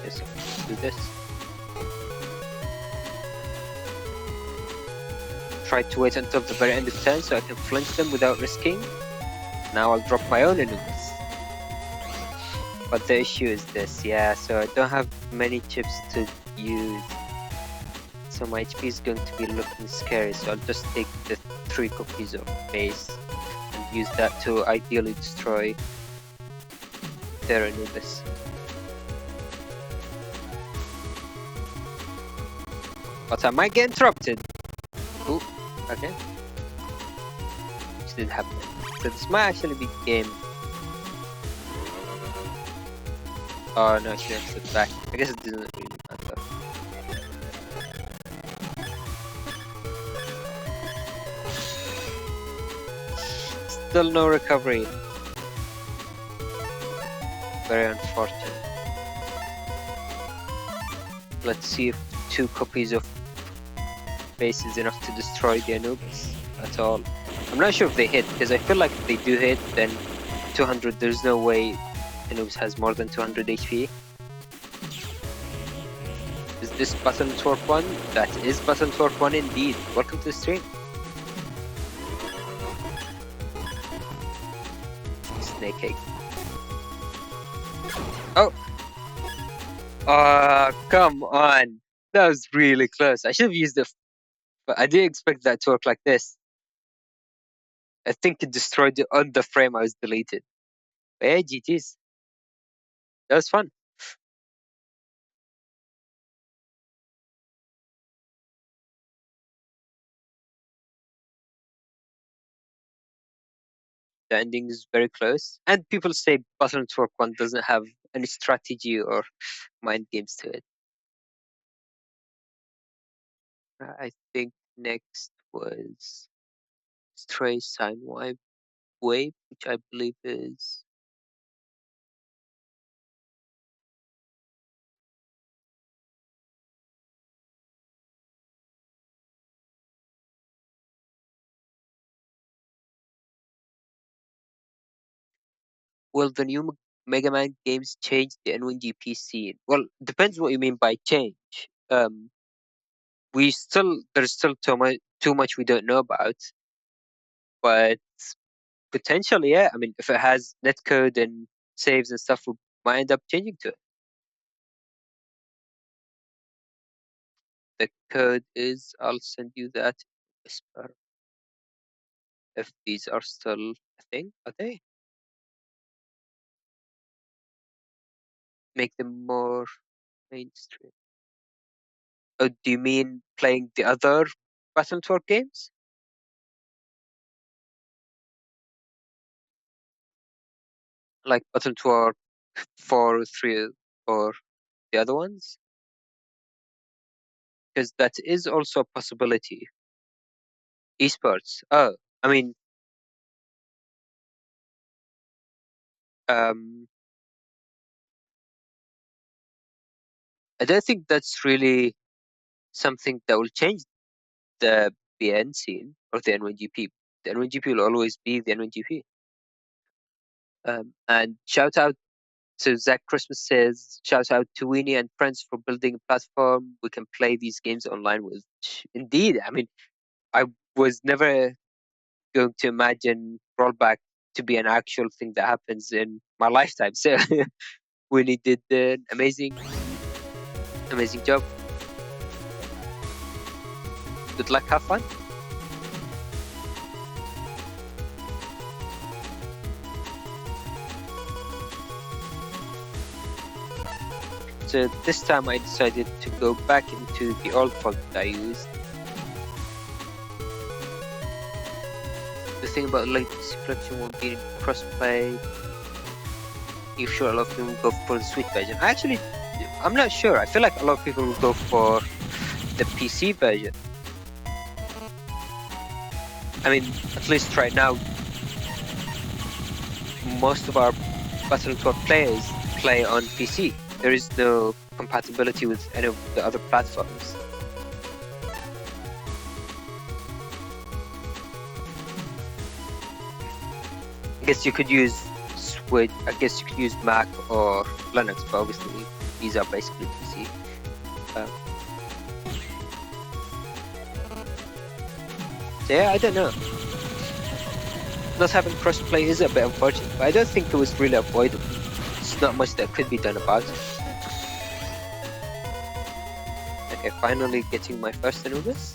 Yes, let's do this. Try to wait until the very end of turn so I can flinch them without risking. Now I'll drop my own Anubis. But the issue is this, yeah, so I don't have many chips to use. So my HP is going to be looking scary, so I'll just take the 3 copies of base and use that to ideally destroy their Anubis. But I might get interrupted. Ooh. Okay. Which did happen. So this might actually be game Oh no, she makes it back. I guess it doesn't really matter. Still no recovery. Very unfortunate. Let's see if 2 copies of base is enough to destroy the Anubis at all. I'm not sure if they hit, because I feel like if they do hit, then 200, there's no way Anubis has more than 200 HP. Is this button twerk 1? That is button twerk 1 indeed. Welcome to the stream. Snake egg. Oh! Come on. That was really close. I should have used it, but I didn't expect that to work like this. I think it destroyed it on the frame I was deleted. But yeah, GG's. That was fun. The ending is very close. And people say button twerk 1 doesn't have any strategy or mind games to it. I think next was Stray Sine Wave, which I believe is well, the new Mega Man games changed the N1GP scene. Well, depends what you mean by change. There's still too much we don't know about, but potentially, yeah. I mean, if it has netcode and saves and stuff, we might end up changing to it. The code is, I'll send you that whisper. If these are still a thing, are they? Make them more mainstream. Oh, do you mean playing the other Battle Network games? Like Battle Network 4, 3, or the other ones? Because that is also a possibility. Esports. Oh, I mean, um, I don't think that's really something that will change the BN scene or the N1GP. The N1GP will always be the N1GP. And shout out to Zach Christmas says, shout out to Weenie and friends for building a platform we can play these games online with. Indeed, I mean, I was never going to imagine rollback to be an actual thing that happens in my lifetime. So Weenie did an amazing job. Good luck, have fun. So this time I decided to go back into the old font that I used. The thing about latency correction will be in crossplay. You're sure a lot of people will go for the Switch version. I'm not sure. I feel like a lot of people will go for the PC version. I mean, at least right now, most of our Battle Network players play on PC. There is no compatibility with any of the other platforms. I guess you could use Switch. I guess you could use Mac or Linux, but obviously these are basically PC. So yeah, I don't know. Not having crossplay is a bit unfortunate, but I don't think it was really avoidable. There's not much that could be done about it. Okay, finally getting my first Anubis.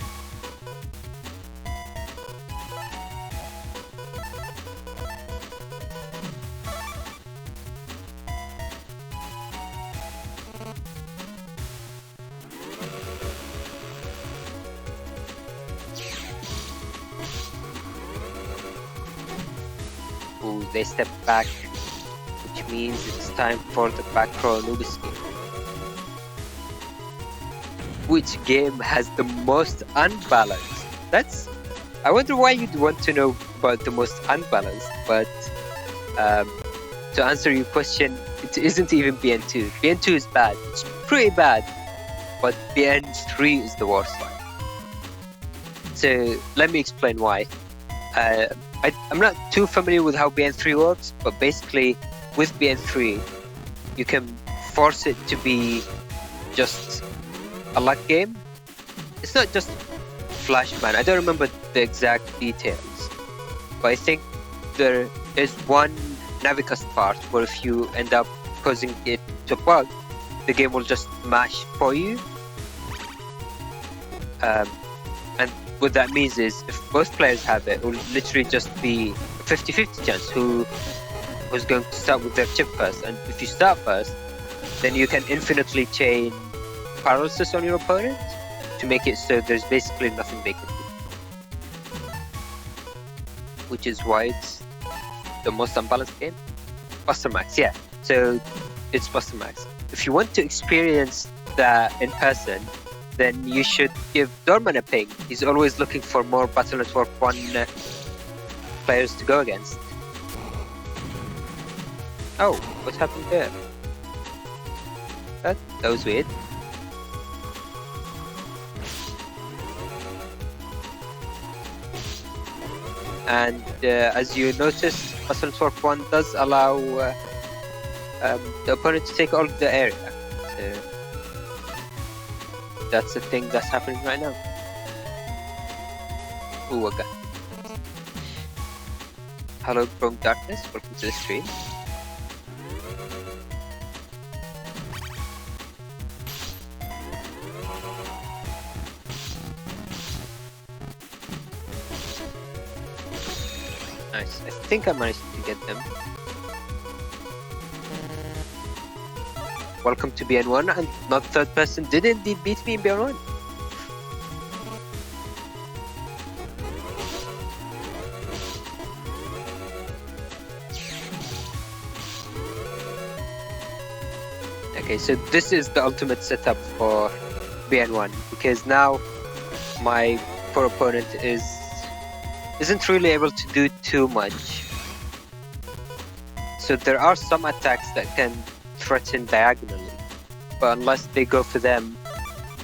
Ooh, they step back, which means it's time for the back row Anubis game. Which game has the most unbalanced? I wonder why you'd want to know about the most unbalanced, but to answer your question, it isn't even BN2. BN2 is bad. It's pretty bad, but BN3 is the worst one. So let me explain why. I'm not too familiar with how BN3 works, but basically with BN3, you can force it to be just a luck game. It's not just Flashman. I don't remember the exact details, but I think there is one Navicast part where if you end up causing it to bug, the game will just smash for you. And what that means is if both players have it, it will literally just be a 50-50 chance who's going to start with their chip first. And if you start first, then you can infinitely chain paralysis on your opponent to make it so there's basically nothing they can do. Which is why it's the most unbalanced game. Buster Max, yeah. So it's Buster Max. If you want to experience that in person, then you should give Dorman a ping. He's always looking for more Battle Network 1 players to go against. Oh, what happened there? That was weird. And as you notice, Battle Network 1 does allow the opponent to take all of the area. So that's the thing that's happening right now. Ooh, okay. Hello, Chrome Darkness. Welcome to the stream. Nice. I think I managed to get them. Welcome to BN1, and not third person did indeed beat me in BN1. Okay, so this is the ultimate setup for BN1, because now my poor opponent isn't really able to do too much. So there are some attacks that can threaten diagonally, but unless they go for them,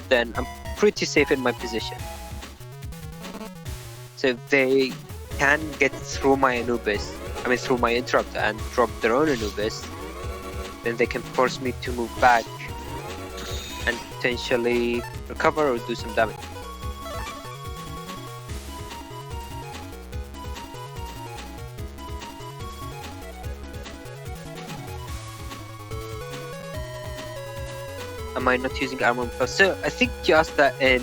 then I'm pretty safe in my position. So if they can get through my Anubis, through my interrupt and drop their own Anubis, then they can force me to move back and potentially recover or do some damage. Am I not using armor? So I think you asked that in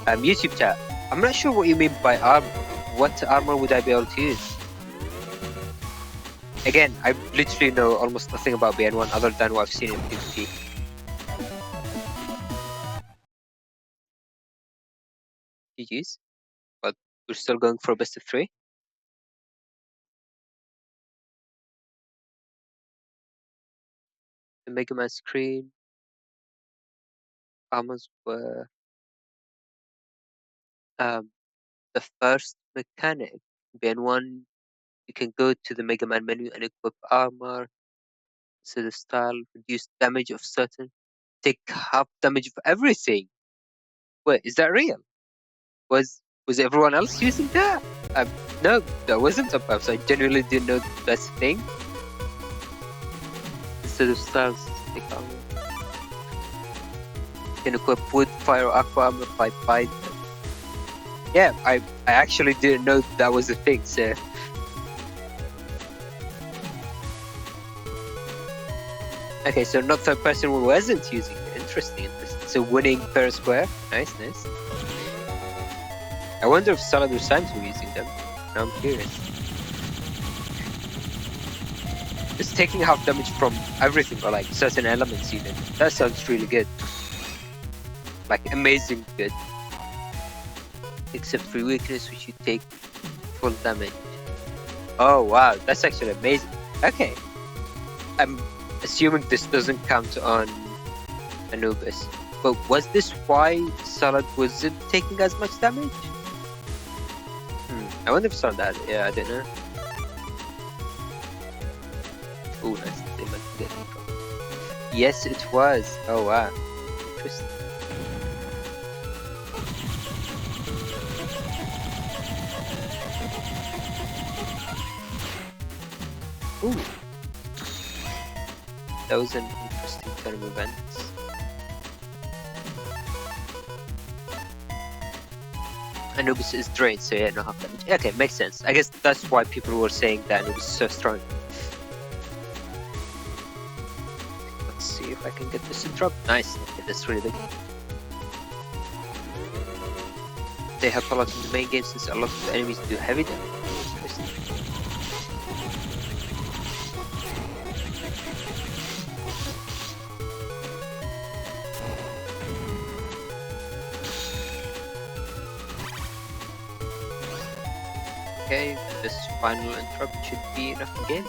YouTube chat. I'm not sure what you mean by armor. What armor would I be able to use? Again, I literally know almost nothing about BN1 other than what I've seen in PvP. GG's. But we're still going for a best of 3. The Mega Man screen. Armors were the first mechanic. BN1, you can go to the Mega Man menu and equip armor. So the style, reduce damage of certain, take half damage of everything. Wait, is that real? Was everyone else using that? No, that wasn't a buff, so I genuinely didn't know that's a thing. Instead of styles, take armor. You can equip wood, fire, or aqua armor by fight. Yeah, I actually didn't know that was a thing, so. Okay, so not third person who wasn't using it. Interesting. So winning per square. Nice. I wonder if Salad or Symes were using them. Now I'm curious. Just taking half damage from everything, or like certain elements even. That sounds really good. Like amazing good. Except for weakness, which you take full damage. Oh wow, that's actually amazing. Okay. I'm assuming this doesn't count on Anubis. But was this why Salad wasn't taking as much damage? I wonder if it's on that. Yeah, I don't know. Oh, nice. They might get it. Yes, it was. Oh, wow. Interesting. Ooh. That was an interesting turn of events. Anubis is drained, so yeah, no half damage. Okay, makes sense. I guess that's why people were saying that Anubis is so strong. Let's see if I can get this to drop. Nice. Okay, that's really big. They help a lot in the main game since a lot of the enemies do heavy damage. Okay, this final interrupt should be enough again.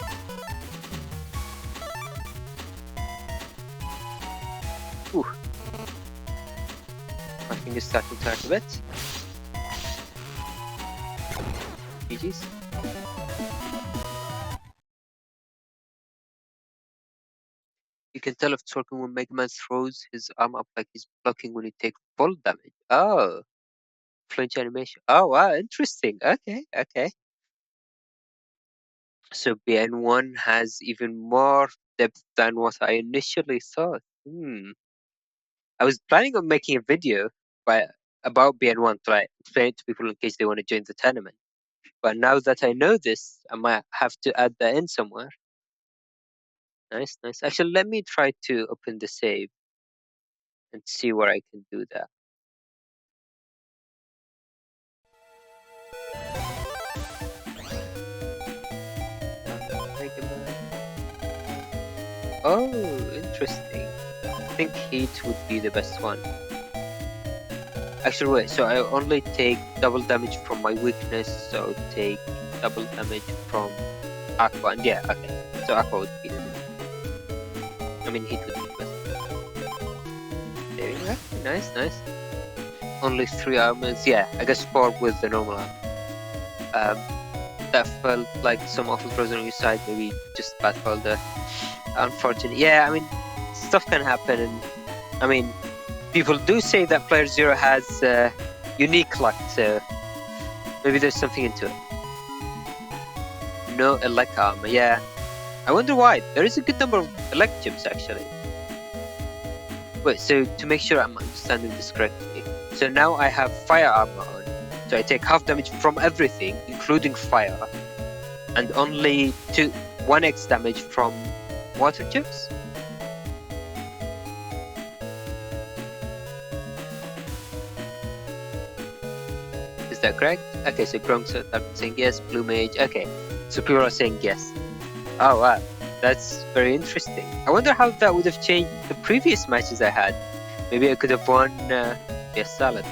Ooh. My finger's starting to hurt a bit. GG's. You can tell if it's working when Mega Man throws his arm up like he's blocking when you take full damage. Oh. Flinch animation. Oh wow, interesting. Okay, okay. So BN1 has even more depth than what I initially thought. I was planning on making a video about BN1 to like explain it to people in case they want to join the tournament. But now that I know this, I might have to add that in somewhere. Nice, nice. Actually, let me try to open the save and see where I can do that. Oh, interesting. I think heat would be the best one. Actually, wait, so I only take double damage from my weakness, so I'll take double damage from Aqua, and yeah, okay. So Aqua would be the best. I mean, heat would be the best. There you go. Nice, nice. Only 3 armors, yeah, I guess 4 with the normal armor. That felt like some awful throws on your side, maybe just bad folder. Unfortunate. Yeah, I mean, stuff can happen, and I mean, people do say that playerzero has unique luck, so maybe there's something into it. No elect armor, yeah. I wonder why. There is a good number of elect chips, actually. Wait, so to make sure I'm understanding this correctly, so now I have fire armor on, so I take half damage from everything, including fire, and only 1x damage from water chips? Is that correct? Okay, so Gronks are saying yes, Blue Mage, okay. So people are saying yes. Oh wow, that's very interesting. I wonder how that would have changed the previous matches I had. Maybe I could have won yes, Salad.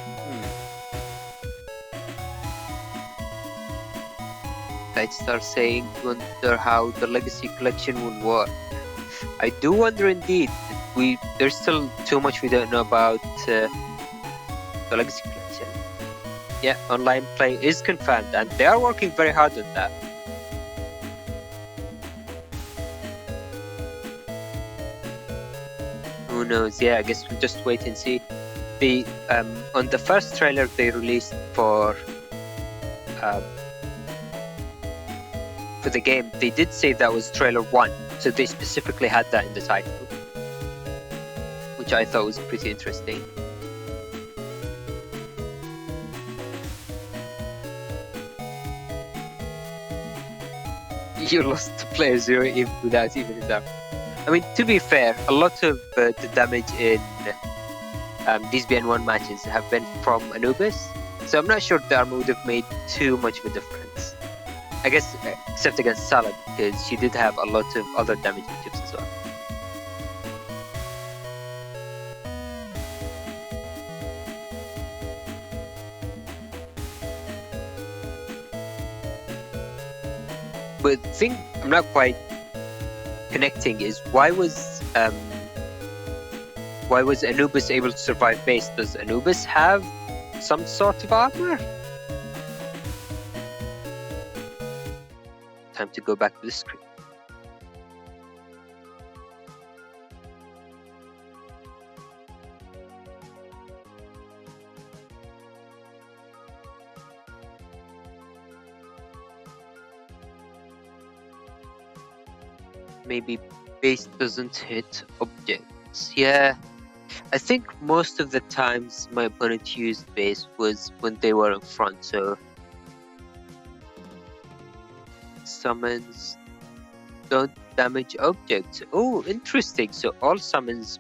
Star saying, wonder how the Legacy Collection would work. I do wonder indeed. There's still too much we don't know about the Legacy Collection. Yeah, online play is confirmed, and they are working very hard on that. Who knows? Yeah, I guess we'll just wait and see. On the first trailer they released for the game, they did say that was trailer 1, so they specifically had that in the title, which I thought was pretty interesting. You lost to playerzero without even his armor. I mean, to be fair, a lot of the damage in these BN1 matches have been from Anubis, so I'm not sure the armor would have made too much of a difference. I guess, except against Salad, because she did have a lot of other damaging chips as well. But the thing I'm not quite connecting is why was Anubis able to survive base? Does Anubis have some sort of armor? Time to go back to the screen. Maybe base doesn't hit objects. Yeah, I think most of the times my opponent used base was when they were in front, so summons don't damage objects. Oh, interesting. So all summons.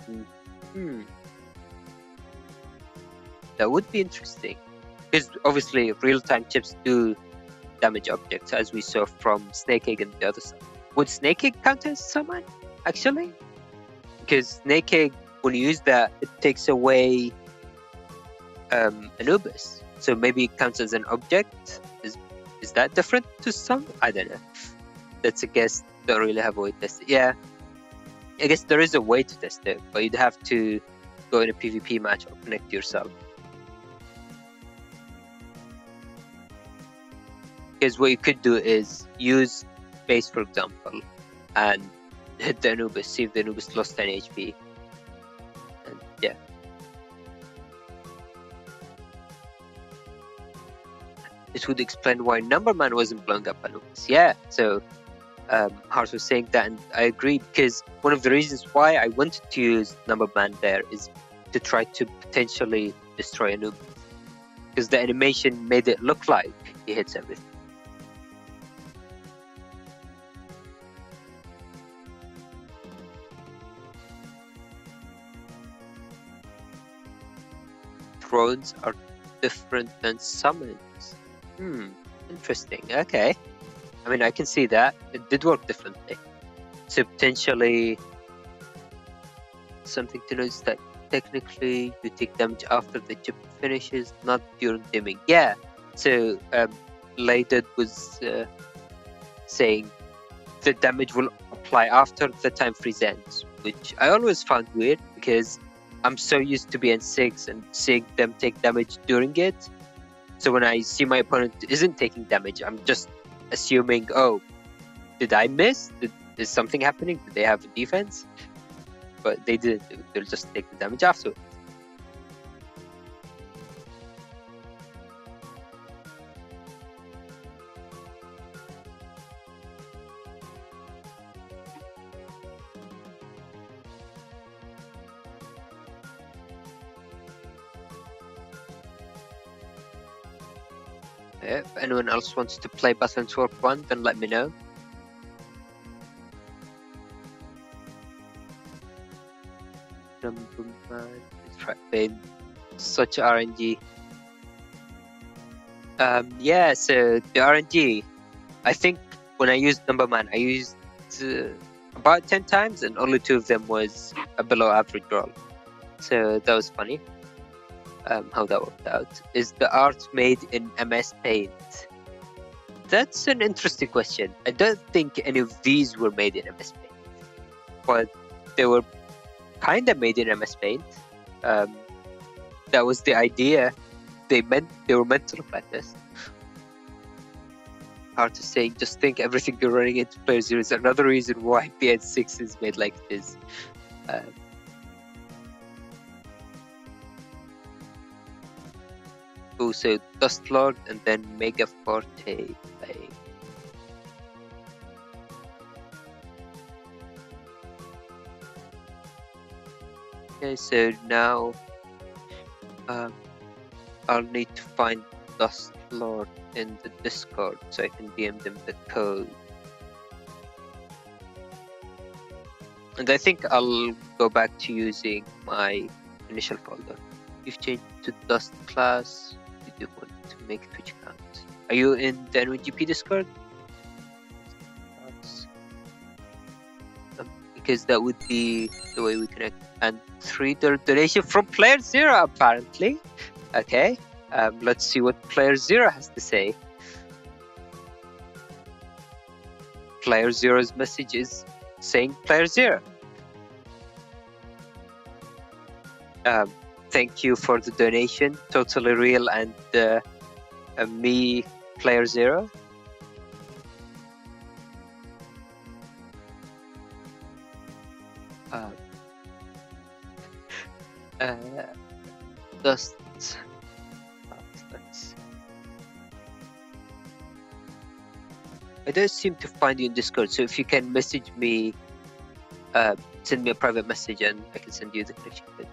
That would be interesting. Because obviously real-time chips do damage objects, as we saw from Snake Egg and the other side. Would Snake Egg count as summon, actually? Because Snake Egg, when you use that, it takes away Anubis. So maybe it counts as an object. Is that different to some? I don't know. That's a guess. Don't really have a way to test it. Yeah, I guess there is a way to test it, but you'd have to go in a PvP match or connect yourself. Because what you could do is use base, for example, and hit the Anubis, see if the Anubis lost 10 HP. And yeah. This would explain why Numberman wasn't blowing up Anubis. Yeah, so Hart was saying that, and I agree, because one of the reasons why I wanted to use Numberman there is to try to potentially destroy Anubis. Because the animation made it look like he hits everything. Thrones are different than summons. Interesting. Okay. I mean, I can see that. It did work differently. So potentially something to notice that technically you take damage after the chip finishes, not during dimming. Yeah. So Layded was saying the damage will apply after the time freeze ends, which I always found weird because I'm so used to being 6 and seeing them take damage during it. So when I see my opponent isn't taking damage, I'm just assuming, oh, did I miss? Is something happening? Did they have a defense? But they didn't. They'll just take the damage afterwards. If anyone else wants to play Battle Network 1, then let me know. Such RNG. Yeah, so the RNG, I think when I used Numberman, I used about 10 times and only 2 of them was a below average roll. So that was funny. How that worked out. Is the art made in MS Paint? That's an interesting question. I don't think any of these were made in MS Paint, but they were kind of made in MS Paint. That was the idea. They were meant to look like this. Hard to say. Just think everything you're running into playerzero is another reason why PN6 is made like this. So Dustlord and then Mega Forte play. Okay, so now I'll need to find Dustlord in the Discord so I can DM them the code. And I think I'll go back to using my initial folder. You've changed to Dustlass. You do want to make a Twitch account. Are you in the NYGP Discord? Because that would be the way we connect. And $3 donation from playerzero apparently. Okay. Let's see what playerzero has to say. playerzer's message is saying player zero. Thank you for the donation, totally real, and me, player zero. Dust. I don't seem to find you in Discord, so if you can message me, send me a private message and I can send you the connection code.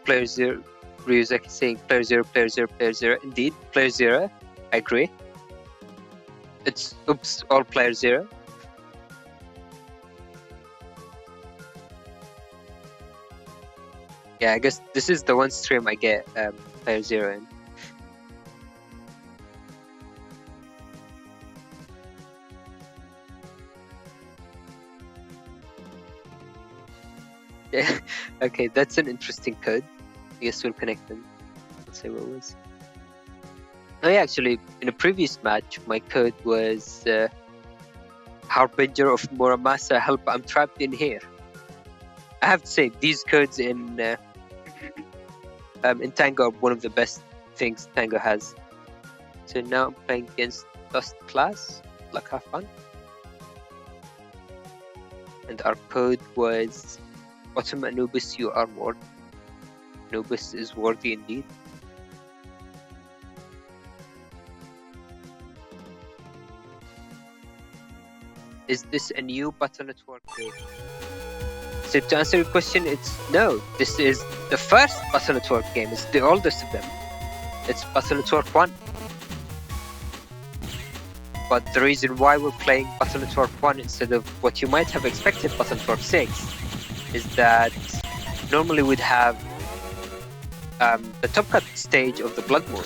Player zero, Ryuzaki is saying player zero, player zero, player zero. Indeed, player zero. I agree. It's oops, all player zero. Yeah, I guess this is the one stream I get player zero in. Yeah, okay, that's an interesting code. I guess we'll connect them. Let's see what it was. Oh yeah, actually, in a previous match, my code was Harbinger of Muramasa, help, I'm trapped in here. I have to say, these codes in Tango are one of the best things Tango has. So now I'm playing against Dustlass, like have fun. And our code was Bottom Anubis, you are worthy. Anubis is worthy indeed. Is this a new Battle Network game? So to answer your question, it's no. This is the first Battle Network game. It's the oldest of them. It's Battle Network 1. But the reason why we're playing Battle Network 1 instead of what you might have expected Battle Network 6 is that normally we'd have the Top Cut stage of the Blood Moon.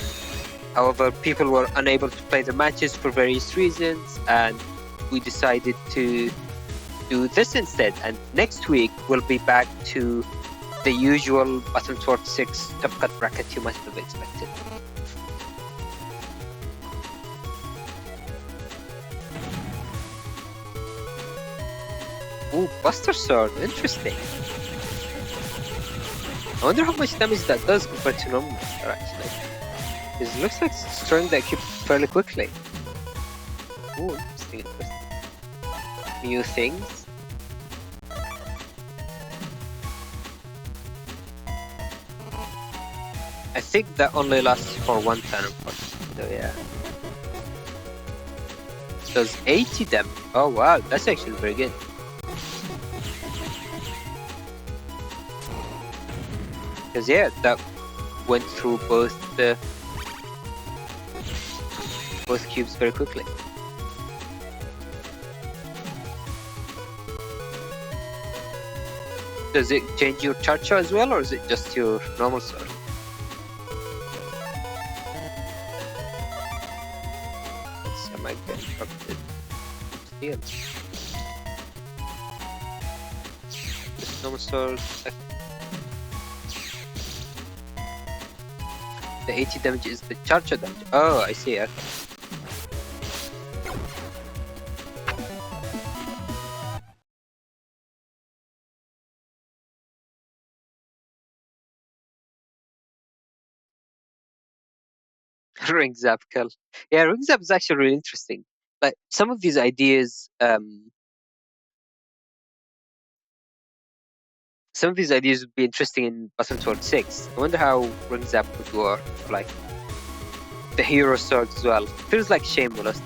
However, people were unable to play the matches for various reasons, and we decided to do this instead. And next week we'll be back to the usual Battle Network 6 Top Cut bracket you might have expected. Ooh, Buster Sword, interesting. I wonder how much damage that does compared to normal Master, actually. Because it looks like it's destroying that cube fairly quickly. Ooh, interesting. New things. I think that only lasts for one turn, unfortunately, so yeah. It does 80 damage. Oh wow, that's actually very good. Because yeah, that went through both cubes very quickly. Does it change your charger as well, or is it just your normal sword? I might get interrupted. Steel. Just normal sword. The 80 damage is the charger damage. Oh, I see. Okay. Ring Zap kill. Yeah, Ring Zap is actually really interesting. Like some of these ideas, would be interesting in Battle Network 6. I wonder how Ring Zap would work, like the hero sword as well. Feels like shameless.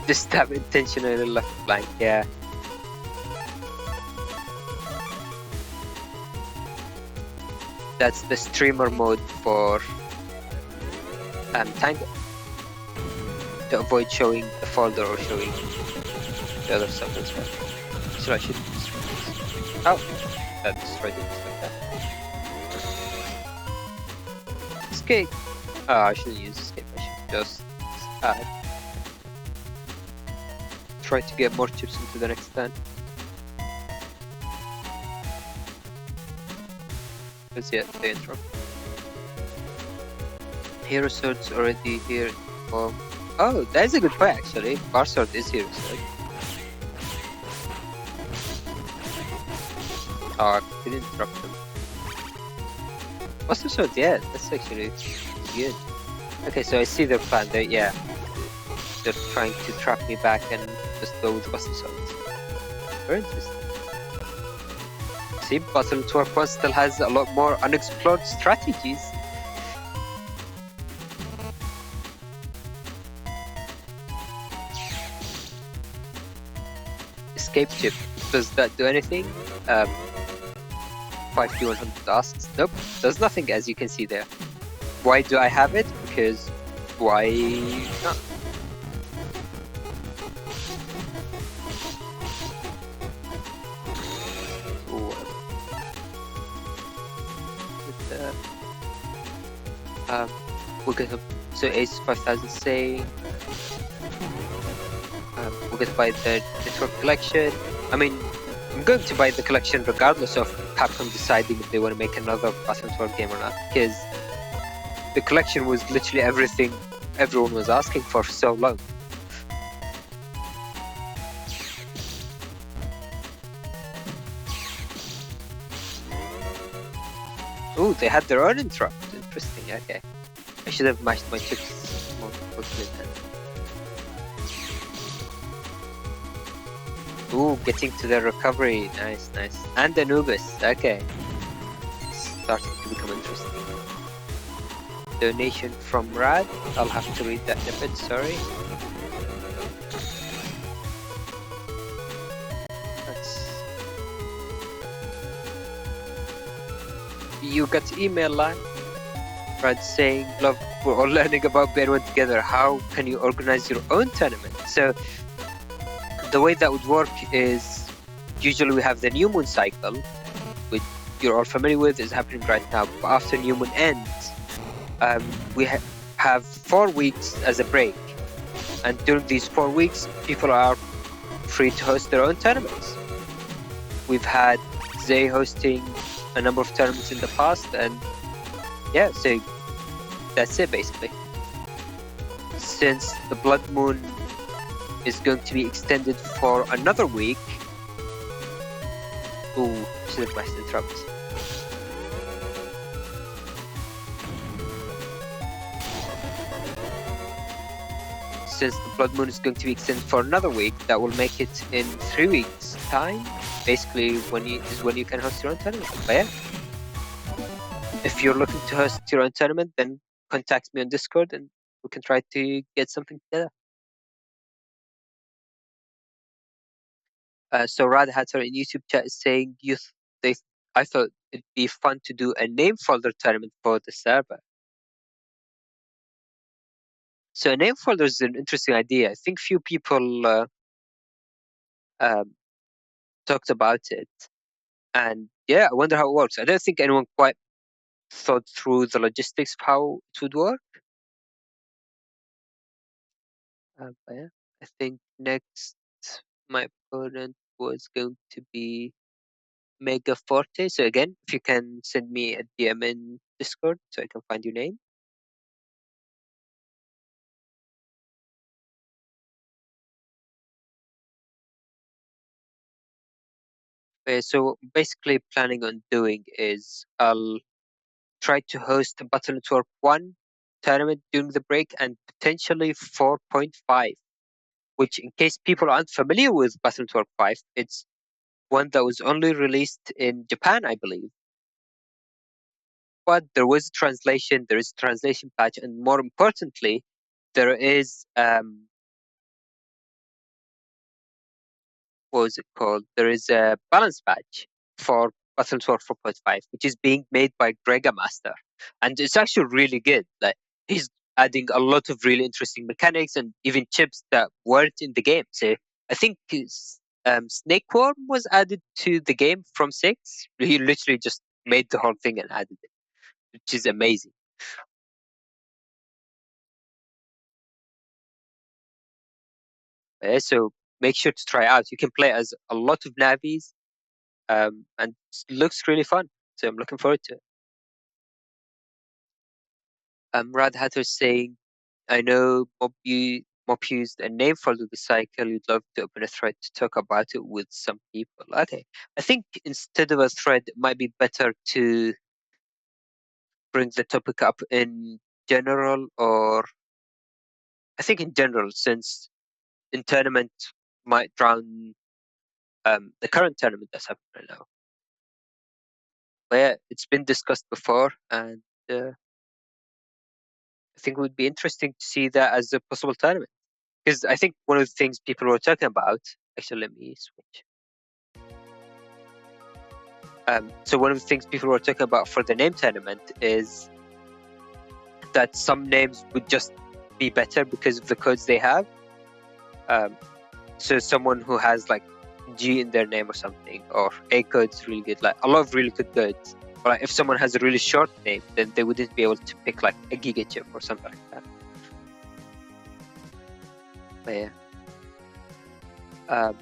Just stab intentionally left flank, yeah. That's the streamer mode for Tango. To avoid showing the folder or showing the other stuff as well. So I should destroy this. Oh, that destroyed it like that. Escape. Oh, I shouldn't use escape. I should just add. Try to get more chips into the next turn. Because yeah, they interrupt. Hero sword's already here. Oh, that's a good point actually. Bar sword is hero sword. Oh, I couldn't interrupt them. Buster Swords, yeah, that's actually good. Okay, so I see their plan. Yeah, they're trying to trap me back and just go with Buster Swords. Very interesting. See, Battle Network 1 still has a lot more unexplored strategies. Escape chip. Does that do anything? 5D100 asks. Nope, does nothing as you can see there. Why do I have it? Because why not? We're gonna so Ace 5000 say we're gonna buy the network collection. I mean, I'm going to buy the collection regardless of Capcom deciding if they want to make another Battle Network game or not, because the collection was literally everything everyone was asking for so long. Oh, they had their own interrupt. Interesting. Okay, I should have matched my chips more quickly then. Ooh, getting to the recovery. Nice, nice. And Anubis. Okay. Starting to become interesting. Donation from Rad. I'll have to read that in a bit, sorry. You got email line. Rad saying, love, we're all learning about Bear One together. How can you organize your own tournament? So the way that would work is usually we have the new moon cycle, which you're all familiar with, is happening right now. But after new moon ends, we have 4 weeks as a break, and during these 4 weeks, people are free to host their own tournaments. We've had Zay hosting a number of tournaments in the past, and yeah, so that's it basically. Since the Blood Moon is going to be extended for another week. Ooh, should have pressed interrupt. Since the Blood Moon is going to be extended for another week, that will make it in 3 weeks' time. Basically, when you can host your own tournament. But yeah, if you're looking to host your own tournament, then contact me on Discord and we can try to get something together. So Rad Hatter in YouTube chat is saying I thought it'd be fun to do a name folder tournament for the server. So a name folder is an interesting idea. I think few people talked about it, and yeah, I wonder how it works. I don't think anyone quite thought through the logistics of how it would work. But yeah, I think next my opponent was going to be Mega Forte. So again, if you can send me a DM in Discord so I can find your name. So basically planning on doing is I'll try to host a Battle Network 1 tournament during the break and potentially 4.5, which in case people aren't familiar with Battle Network 5, it's one that was only released in Japan, I believe. But there was there is a translation patch, and more importantly, there is what was it called? There is a balance patch for Battle Network 4.5, which is being made by Grega Master, and it's actually really good. Like he's adding a lot of really interesting mechanics and even chips that weren't in the game. So I think Snakeworm was added to the game from 6. He literally just made the whole thing and added it, which is amazing. So make sure to try out. You can play as a lot of navies, and it looks really fun. So I'm looking forward to it. Rad Hatter saying, I know Bob, Mop used a name folder this cycle. You'd love to open a thread to talk about it with some people. Okay. I think instead of a thread, it might be better to bring the topic up in general, or I think in general, since in tournament might drown the current tournament that's happening right now. But yeah, it's been discussed before, and I think it would be interesting to see that as a possible tournament. Because I think one of the things people were talking about, actually, let me switch. So one of the things people were talking about for the name tournament is that some names would just be better because of the codes they have. So someone who has like G in their name or something, or A code's really good, like a lot of really good codes. Or like if someone has a really short name, then they wouldn't be able to pick like a giga chip or something like that. But yeah.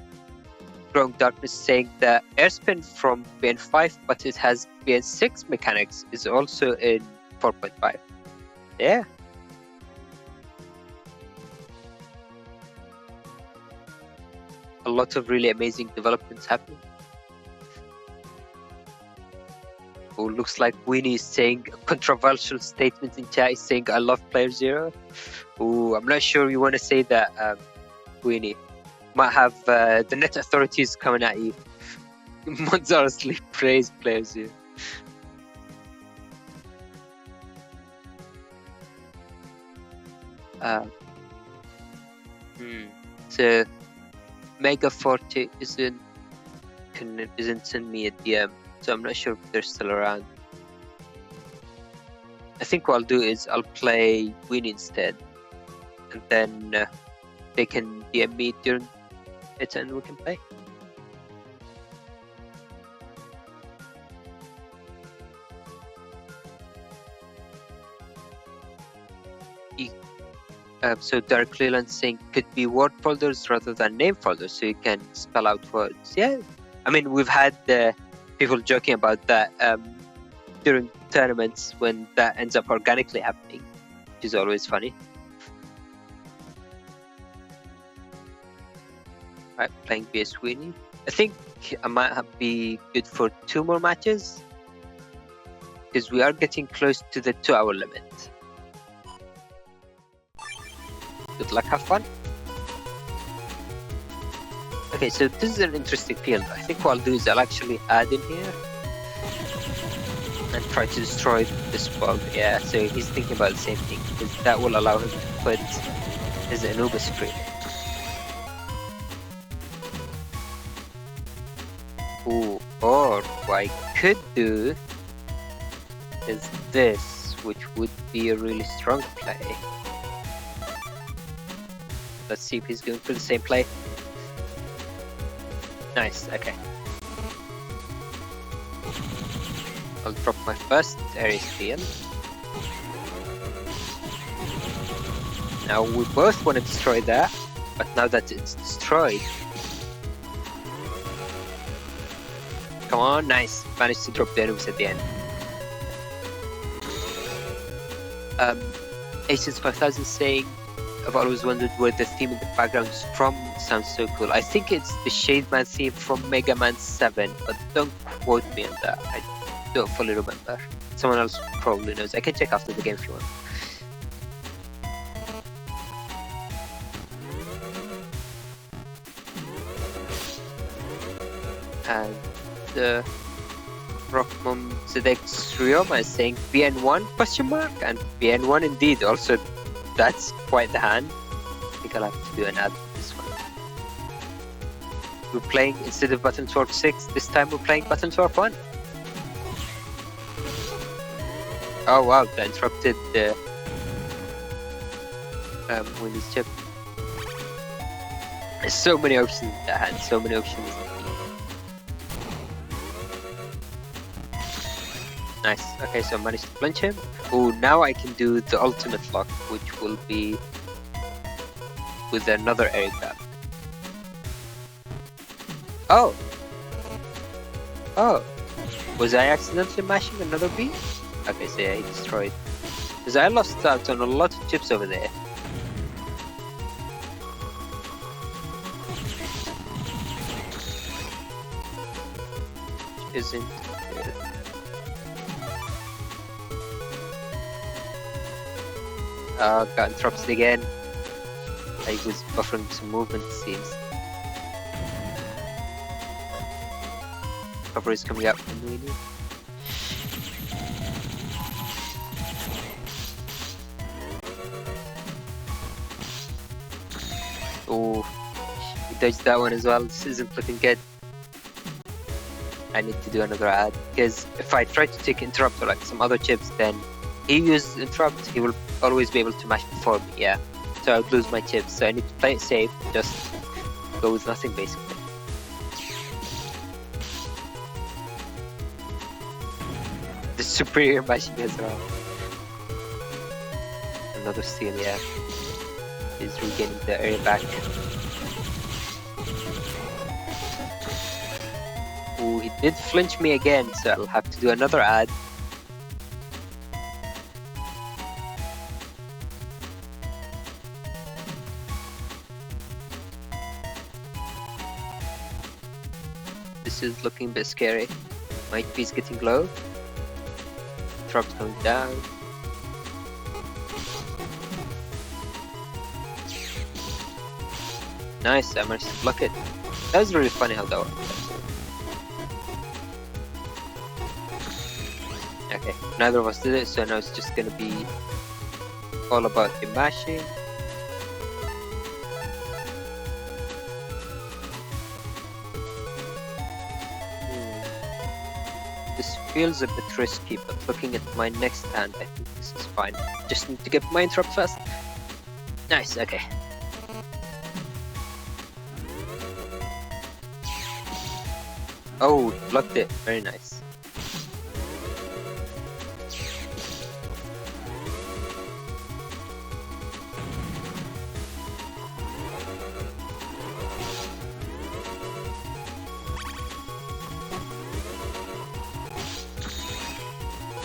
Growing Darkness saying that Airspin from BN5, but it has BN6 mechanics, is also in 4.5. Yeah. A lot of really amazing developments happening. Oh, looks like Weenie is saying a controversial statement in chat. He's saying, I love playerzero. Oh, I'm not sure you want to say that, Weenie. Might have the net authorities coming at you. Monzarously praise playerzero. So Mega Forte isn't sending me a DM, so I'm not sure if they're still around. I think what I'll do is I'll play Weenie instead, and then they can DM me during it and we can play. So Dark Leland saying could be word folders rather than name folders, so you can spell out words. Yeah, I mean we've had people joking about that during tournaments when that ends up organically happening, which is always funny. Right, playing BS Weenie. I think I might be good for 2 more matches because we are getting close to the 2-hour limit. Good luck, have fun. Okay, so this is an interesting field. I think what I'll do is I'll actually add in here and try to destroy this bug. Yeah, so he's thinking about the same thing because that will allow him to put his Anubis free. Ooh, or what I could do is this, which would be a really strong play. Let's see if he's going for the same play. Nice, okay. I'll drop my first Ares field. Now we both want to destroy that, but now that it's destroyed... Come on, nice. Managed to drop the Anubis at the end. Aces 5000 saying, I've always wondered where the theme in the background is from. It sounds so cool. I think it's the Shade Man theme from Mega Man 7, but don't quote me on that. I don't fully remember. Someone else probably knows. I can check after the game if you want. And Rockmom Zedek Ryoma is saying BN1 question mark, and BN1 indeed. Also, that's quite the hand. I think I'll have to do an ad for this one. We're playing, instead of Button Sword 6, this time we're playing Button Sword 1. Oh wow, that interrupted the Winnie's chip. There's so many options in that hand, so many options. Nice. Okay, so I managed to flinch him. Oh, now I can do the ultimate lock, which will be with another air grab. Oh! Oh! Was I accidentally mashing another B? Okay, so yeah, he destroyed. Because I lost out on a lot of chips over there. isn't good. Got interrupted again. I was buffering some movement, it seems. Cover is coming up from Weenie. Oh, he dodged that one as well. This isn't looking good. I need to do another ad, because if I try to take interrupt or like some other chips, then he uses interrupt, he will always be able to mash before me, yeah. So I would lose my chips, so I need to play it safe, just go with nothing basically. The superior mashing as well. Another steal, yeah. He's regaining the area back. Ooh, he did flinch me again, so I'll have to do another ad. This is looking a bit scary. My HP is getting low. Drop's going down. Nice, I managed to block it. That was really funny how that worked. Okay, neither of us did it, so now it's just gonna be all about the mashing. This feels a bit risky, but looking at my next hand, I think this is fine. Just need to get my interrupt fast. Nice, okay. Oh, blocked it. Very nice.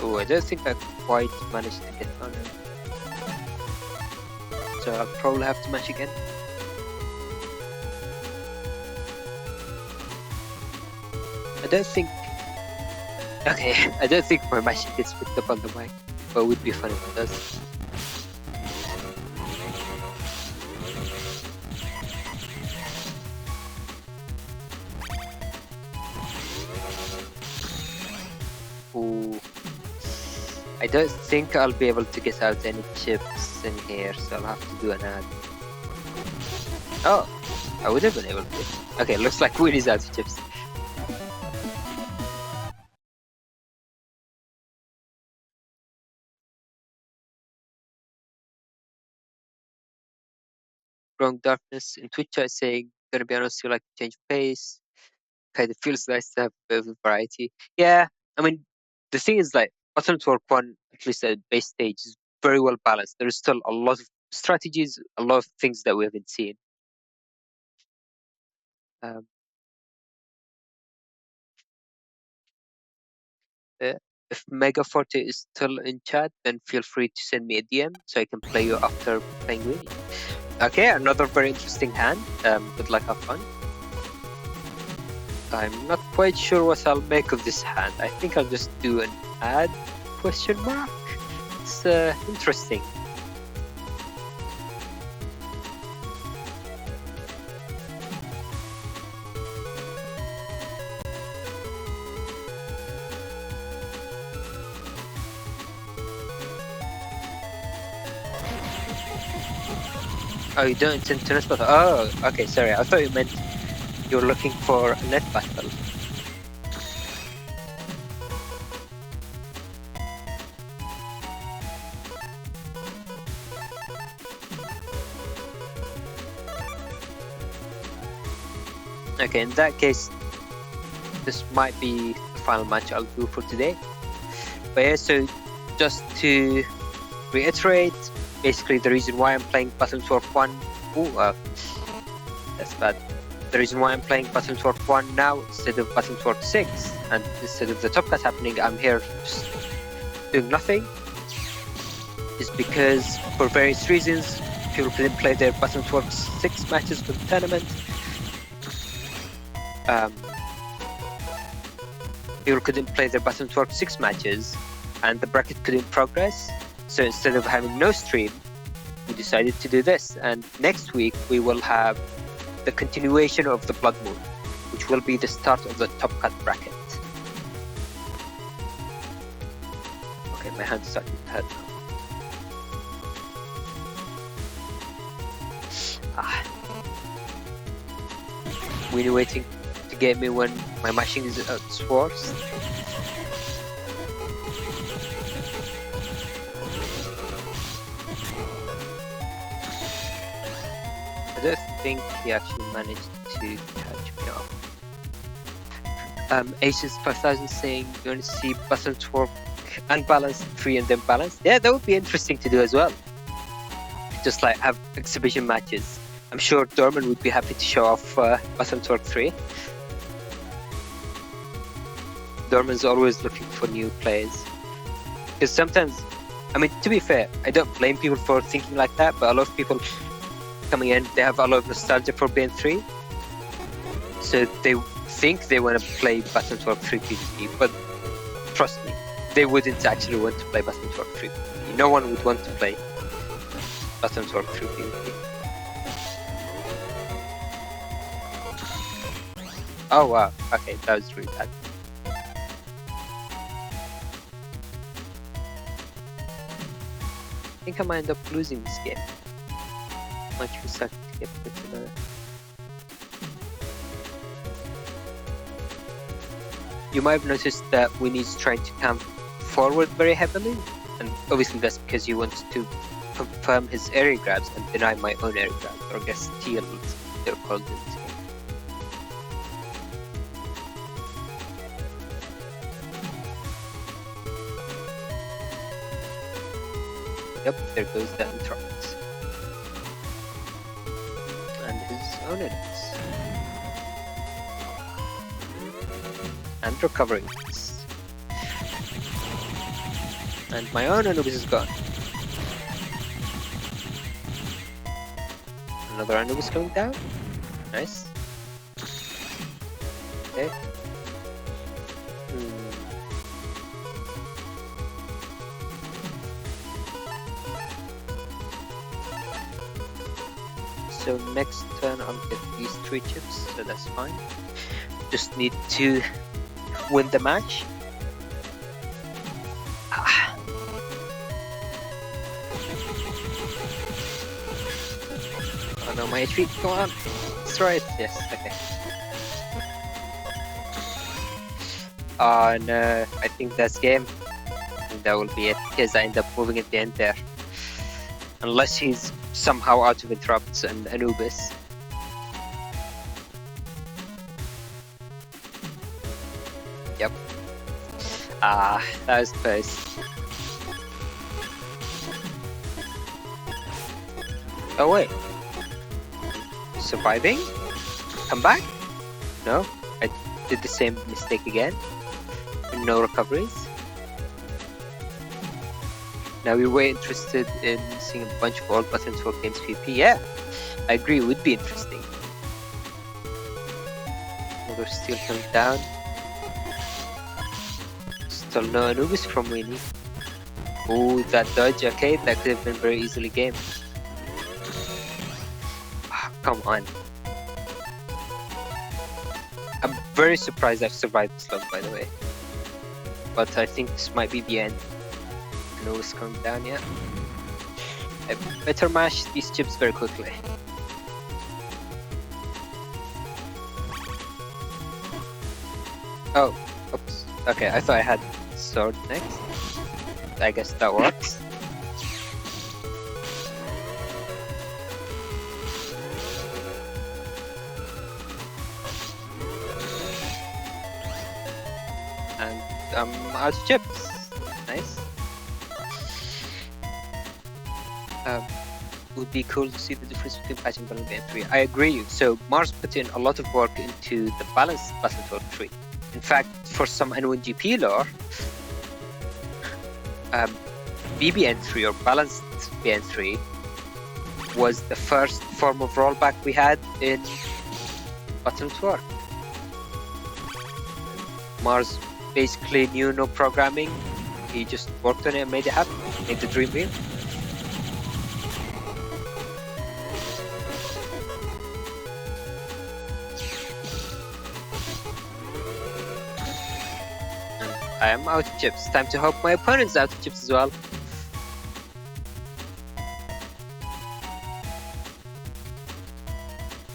Oh, I don't think I quite managed to get on him. So I'll probably have to match again. I don't think... Okay, I don't think my mashing gets picked up on the mic, but it would be fun if it does. Ooh. I don't think I'll be able to get out any chips in here, so I'll have to do an ad. Oh, I would have been able to. Okay, looks like Weenie's out of chips. Growing darkness in Twitch is saying, gonna be honest, you like to change pace. Kind of feels nice to have a bit of variety. Yeah, I mean, the thing is like, Bottom Twerk 1, at least at base stage, is very well balanced. There is still a lot of strategies, a lot of things that we haven't seen. If Mega Forte is still in chat, then feel free to send me a DM so I can play you after playing Weenie. Okay, another very interesting hand. Good luck, have fun. I'm not quite sure what I'll make of this hand. I think I'll just do an ad question mark. It's interesting. Oh, you don't intend to net battle? Oh, okay, sorry. I thought you meant you were looking for a net battle. Okay, in that case, this might be the final match I'll do for today. But yeah, so just to reiterate, basically the reason why I'm playing Battle Twerk 1... Ooh, that's bad. The reason why I'm playing Battle Twerk 1 now instead of Battle Twerk 6, and instead of the Top Cut happening, I'm here just doing nothing, is because for various reasons, people didn't play their Battle Twerk 6 matches for the tournament. people couldn't play their Button Network 6 matches and the bracket couldn't progress. So instead of having no stream, we decided to do this. And next week we will have the continuation of the Blood Moon, which will be the start of the Top Cut bracket. Okay, my hand's starting to hurt now. Weenie waiting to get me when my mashing is at its worst. I don't think he actually managed to catch me up. Aces 5000 saying you want to see Button Network unbalanced 3 and then balanced. Yeah, that would be interesting to do as well. Just like have exhibition matches. I'm sure Dorman would be happy to show off Button Network 3. Dorman's always looking for new players. Because sometimes, I mean, to be fair, I don't blame people for thinking like that, but a lot of people coming in, they have a lot of nostalgia for BN3. So they think they want to play Button Network 3 PvP, but trust me, they wouldn't actually want to play Button Network 3 PvP. No one would want to play Button Network 3 PvP. Oh wow, okay, that was really bad. I think I might end up losing this game. Might you start to get put together. You might have noticed that Winnie's trying to come forward very heavily, and obviously that's because you want to confirm his area grabs and deny my own area grabs, or I guess steals, they're called in this game. Yep, there goes the Entitas. And his own enemies. And recovering this. And my own Anubis is gone. Another Anubis coming down. Nice. Okay. So next turn I'll get these 3 chips, so that's fine. Just need to win the match. Oh no, my HP, come on! Destroy it! Yes, okay. Oh no, I think that's game. I think that will be it, because I end up moving at the end there. Unless he's somehow out of interrupts and Anubis. Yep. That was close. Oh wait. Surviving? Come back? No? I did the same mistake again. No recoveries. Now we were interested in seeing a bunch of old Button Network games PvP. Yeah, I agree, it would be interesting. Another steal coming down. Still no Anubis from Weenie. Oh, that dodge, okay, that could have been very easily gamed. Oh, come on. I'm very surprised I've survived this long, by the way. But I think this might be the end. Anubis coming down, yeah. I better mash these chips very quickly. Oh, oops. Okay, I thought I had sword next. I guess that works. And I'm out of chips. Nice. Would be cool to see the difference between patch and balance and 3. I agree. So Mars put in a lot of work into the balanced Button Network 3. In fact, for some N1GP lore, BBN3 or balanced BN3 was the first form of rollback we had in Button Network. Mars basically knew no programming. He just worked on it and made it happen, made the dream real. And I am out of chips. Time to hope my opponent's out of chips as well.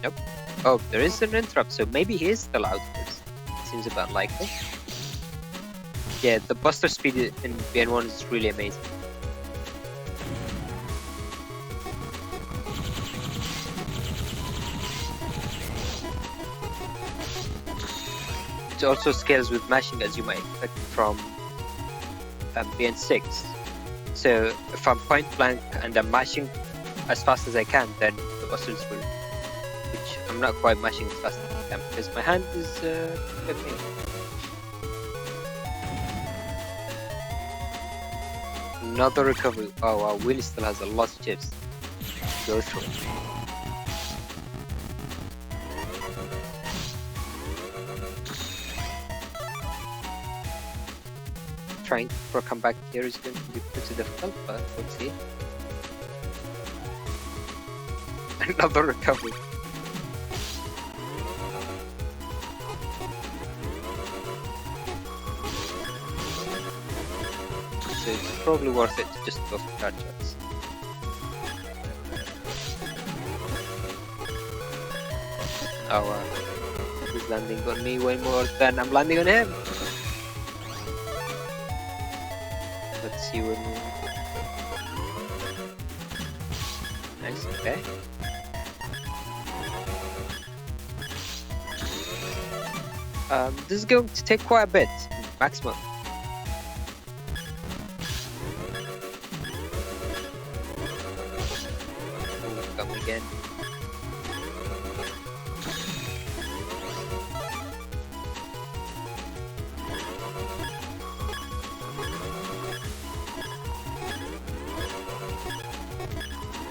Nope. Oh, there is an interrupt, so maybe he is still out of chips. Seems about likely. Yeah, the buster speed in BN1 is really amazing. It also scales with mashing, as you might expect from BN6. So if I'm point blank and I'm mashing as fast as I can, then the busters will, which I'm not quite mashing as fast as I can because my hand is with me. Another recovery. Oh wow, Weenie still has a lot of chips to go through. Trying for a comeback here is going to be pretty difficult, but we'll see. Another recovery. So it's probably worth it to just go for card shots. Oh, he's landing on me way more than I'm landing on him. Let's see when. Nice, okay. This is going to take quite a bit. Maximum. Come again.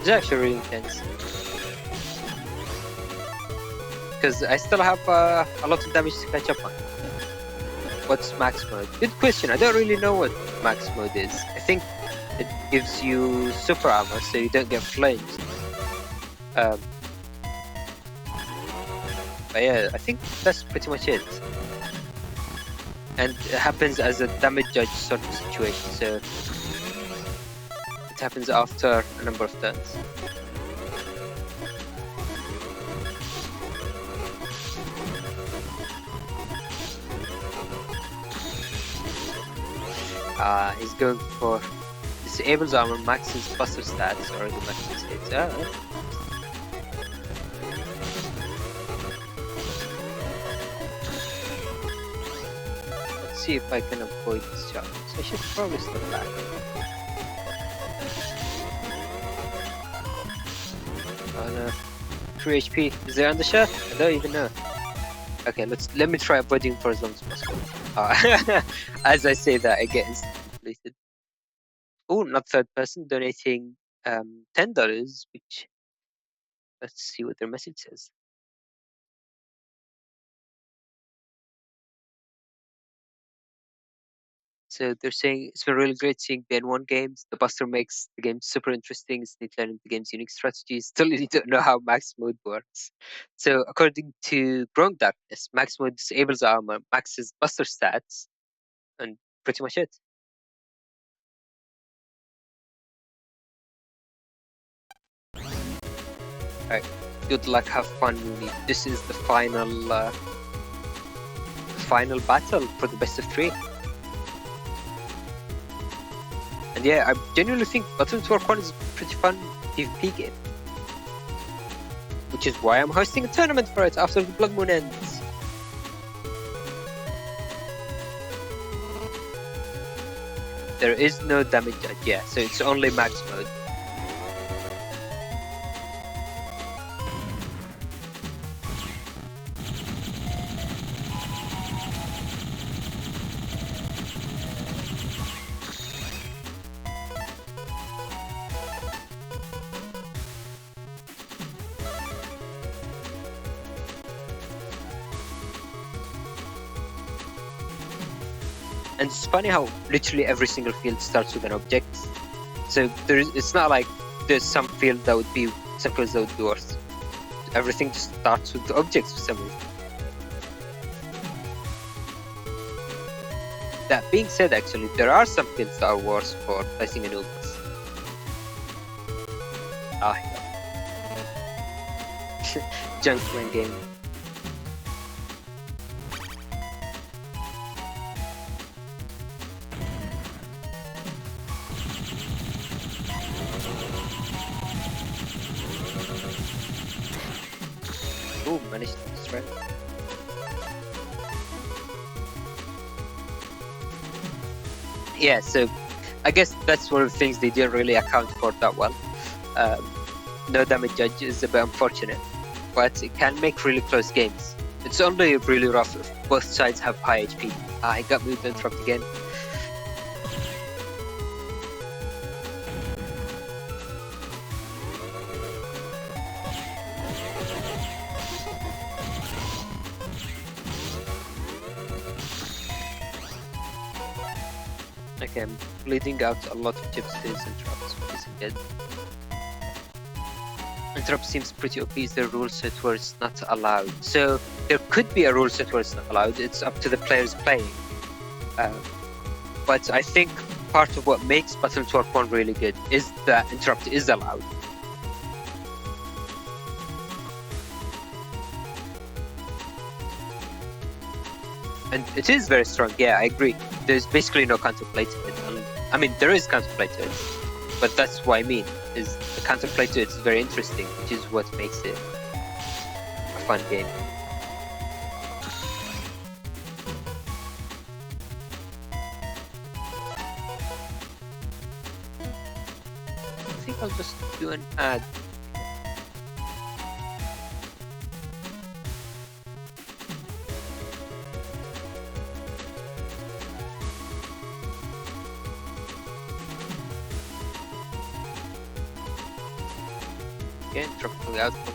It's actually really intense. Because I still have a lot of damage to catch up on. What's max mode? Good question. I don't really know what max mode is. I think it gives you super armor so you don't get flames. But yeah, I think that's pretty much it. And it happens as a damage judge sort of situation, so it happens after a number of turns. He's going for disables armor, maxes buster stats, or the maxes hits. Let's see if I can avoid this shot. So I should probably step back. Oh no. 3 HP. Is there on the shot? I don't even know. Okay, let me try avoiding for as long as possible. As I say that, I get instantly completed. Oh, not third person, donating $10, which, let's see what their message says. So they're saying it's been really great seeing BN1 games. The Buster makes the game super interesting. It's neat learning the game's unique strategies. Still, you don't know how max mode works. So according to Growing Darkness, max mode disables armor, maxes Buster stats, and pretty much it. Alright, good luck, have fun, Weenie. This is the final battle for the best of 3. And yeah, I genuinely think Battle Network 1 is a pretty fun PvP game. Which is why I'm hosting a tournament for it after the Blood Moon ends. There is no damage judge, yeah, so it's only max mode. And it's funny how literally every single field starts with an object. So it's not like there's some fields that would be worse. Everything just starts with the objects for some reason. That being said, actually, there are some fields that are worse for placing Anubis. Junkman game. Ooh, managed to destroy. Yeah, so I guess that's one of the things they didn't really account for that well. No damage judge is a bit unfortunate, but it can make really close games. It's only really rough if both sides have high HP. I got moved and interrupt again. Okay, I'm bleeding out a lot of chips to these interrupts, which isn't good. Interrupt seems pretty OP. Is there a rule set where it's not allowed? So there could be a rule set where it's not allowed. It's up to the players playing. But I think part of what makes Battle Network 1 really good is that interrupt is allowed. And it is very strong, yeah, I agree. There's basically no counterplay to it. I mean, there is counterplay to it, but that's what I mean, is the counterplay to it is very interesting, which is what makes it a fun game. I think I'll just do an ad. Again, dropping out from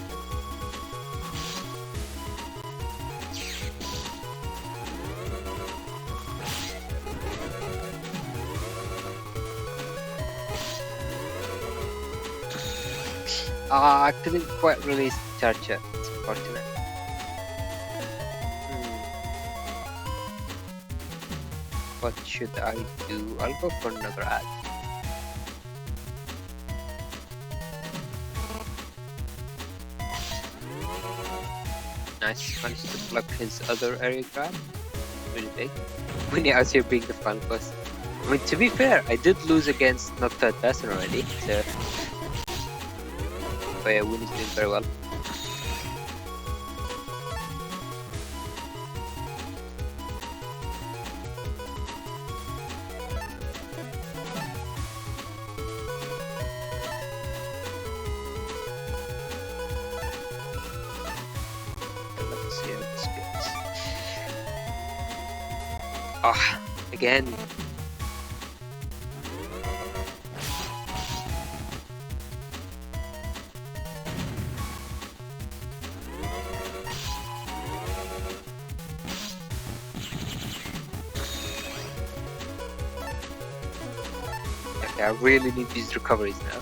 I couldn't quite release the charger. It's unfortunate. What should I do? I'll go for another ad. Nice, managed to block his other area grab. Really big. Weenie out here being the fun boss. I mean, to be fair, I did lose against not third person already, so. But yeah, Weenie's doing very well. Again. Okay, I really need these recoveries now.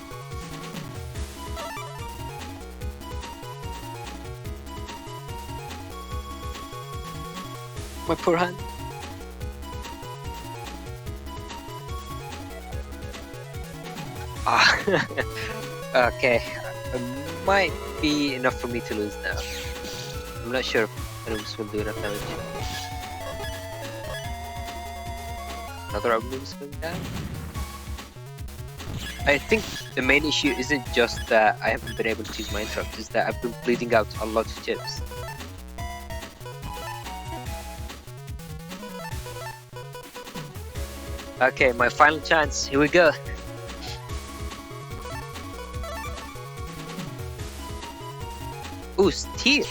My poor hand. Okay, it might be enough for me to lose now. I'm not sure if Anubis will do enough damage. Another Anubis going down. I think the main issue isn't just that I haven't been able to use my interrupt, it's that I've been bleeding out a lot of chips. Okay, my final chance, here we go. Ooh, Steel!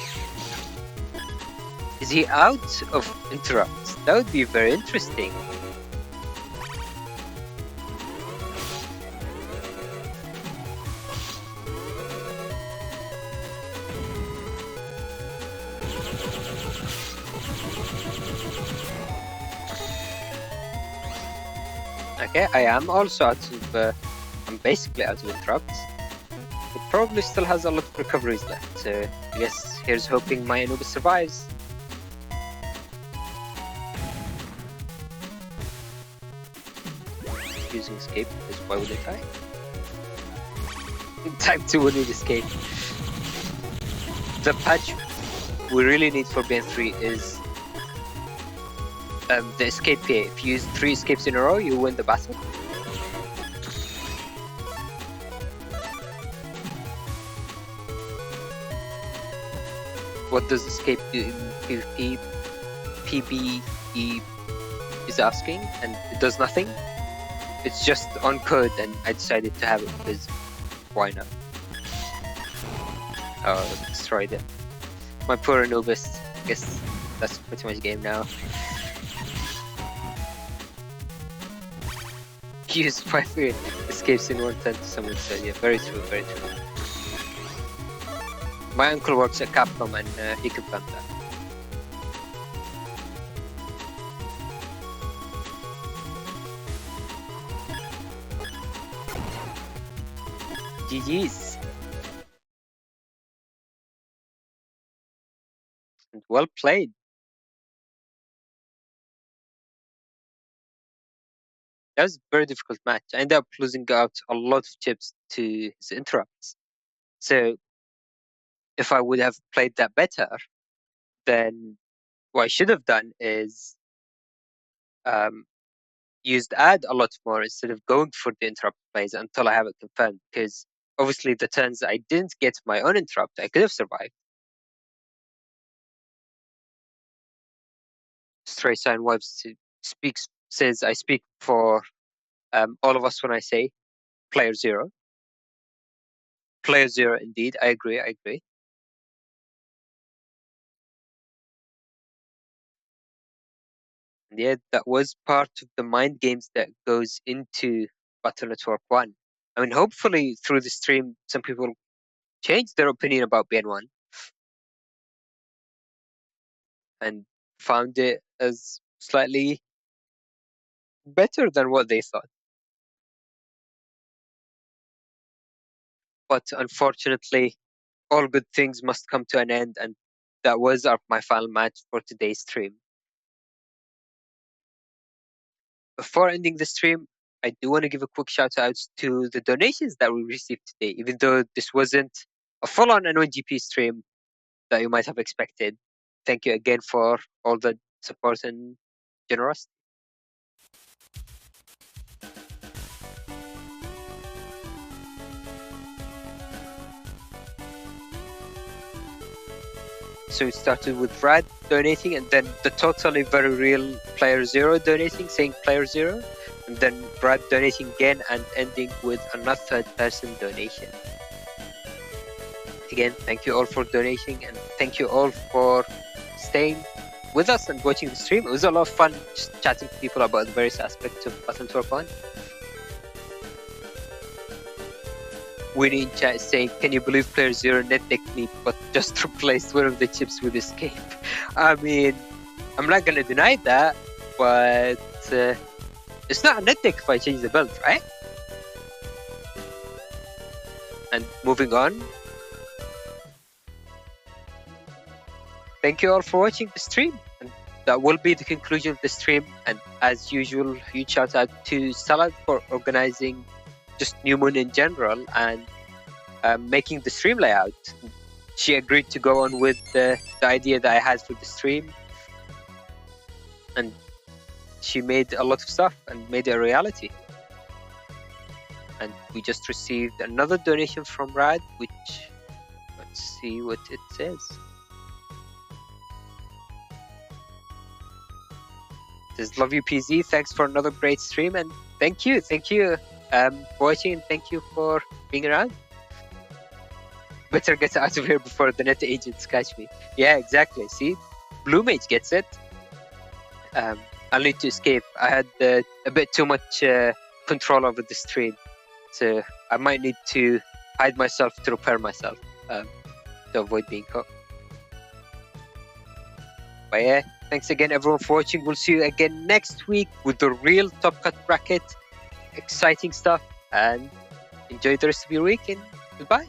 Is he out of interrupts? That would be very interesting. Okay, I am also out of... I'm basically out of interrupts. It probably still has a lot of recoveries left, so I guess here's hoping my Anubis survives. Using escape, because why would it die? Time to win with escape. The patch we really need for BN3 is the escape PA. If you use 3 escapes in a row, you win the battle. What does escape do in PvP? PBE is asking, and it does nothing. It's just on code, and I decided to have it because why not? Oh, destroyed it. My poor Anubis. I guess that's pretty much game now. Use 5 escapes in one turn to someone said, yeah, very true, very true. My uncle works at Capcom and he confirmed that. GG's. And well played. That was a very difficult match. I ended up losing out a lot of chips to his interrupts. So if I would have played that better, then what I should have done is used add a lot more instead of going for the interrupt plays until I have it confirmed. Because obviously the turns I didn't get my own interrupt, I could have survived. Stray Sign Webs says I speak for all of us when I say playerzero. Playerzero indeed. I agree. I agree. And yeah, that was part of the mind games that goes into Battle Network 1. I mean, hopefully through the stream, some people change their opinion about BN1 and found it as slightly better than what they thought. But unfortunately, all good things must come to an end, and that was my final match for today's stream. Before ending the stream, I do want to give a quick shout out to the donations that we received today, even though this wasn't a full-on N1GP stream that you might have expected. Thank you again for all the support and generosity. So it started with Brad donating, and then the totally very real playerzero donating, saying playerzero, and then Brad donating again and ending with another third-person donation. Again, thank you all for donating, and thank you all for staying with us and watching the stream. It was a lot of fun just chatting to people about the various aspects of Battle Network 1. Weenie in chat is saying, can you believe playerzero net decked me but just replaced one of the chips with escape? I mean, I'm not gonna deny that, but it's not a net deck if I change the build, right? And moving on. Thank you all for watching the stream. And that will be the conclusion of the stream. And as usual, huge shout out to Salad for organizing just New Moon in general and making the stream layout. She agreed to go on with the idea that I had for the stream, and she made a lot of stuff and made it a reality. And we just received another donation from Rad, which, let's see what it says. It says, love you PZ, thanks for another great stream, and thank you for watching, and thank you for being around. Better get out of here before the net agents catch me. Yeah, exactly. See, Blue Mage gets it. I'll need to escape. I had a bit too much control over the stream, so I might need to hide myself to repair myself to avoid being caught. But yeah, thanks again everyone for watching. We'll see you again next week with the real Top Cut bracket exciting stuff, and enjoy the rest of your week, and goodbye.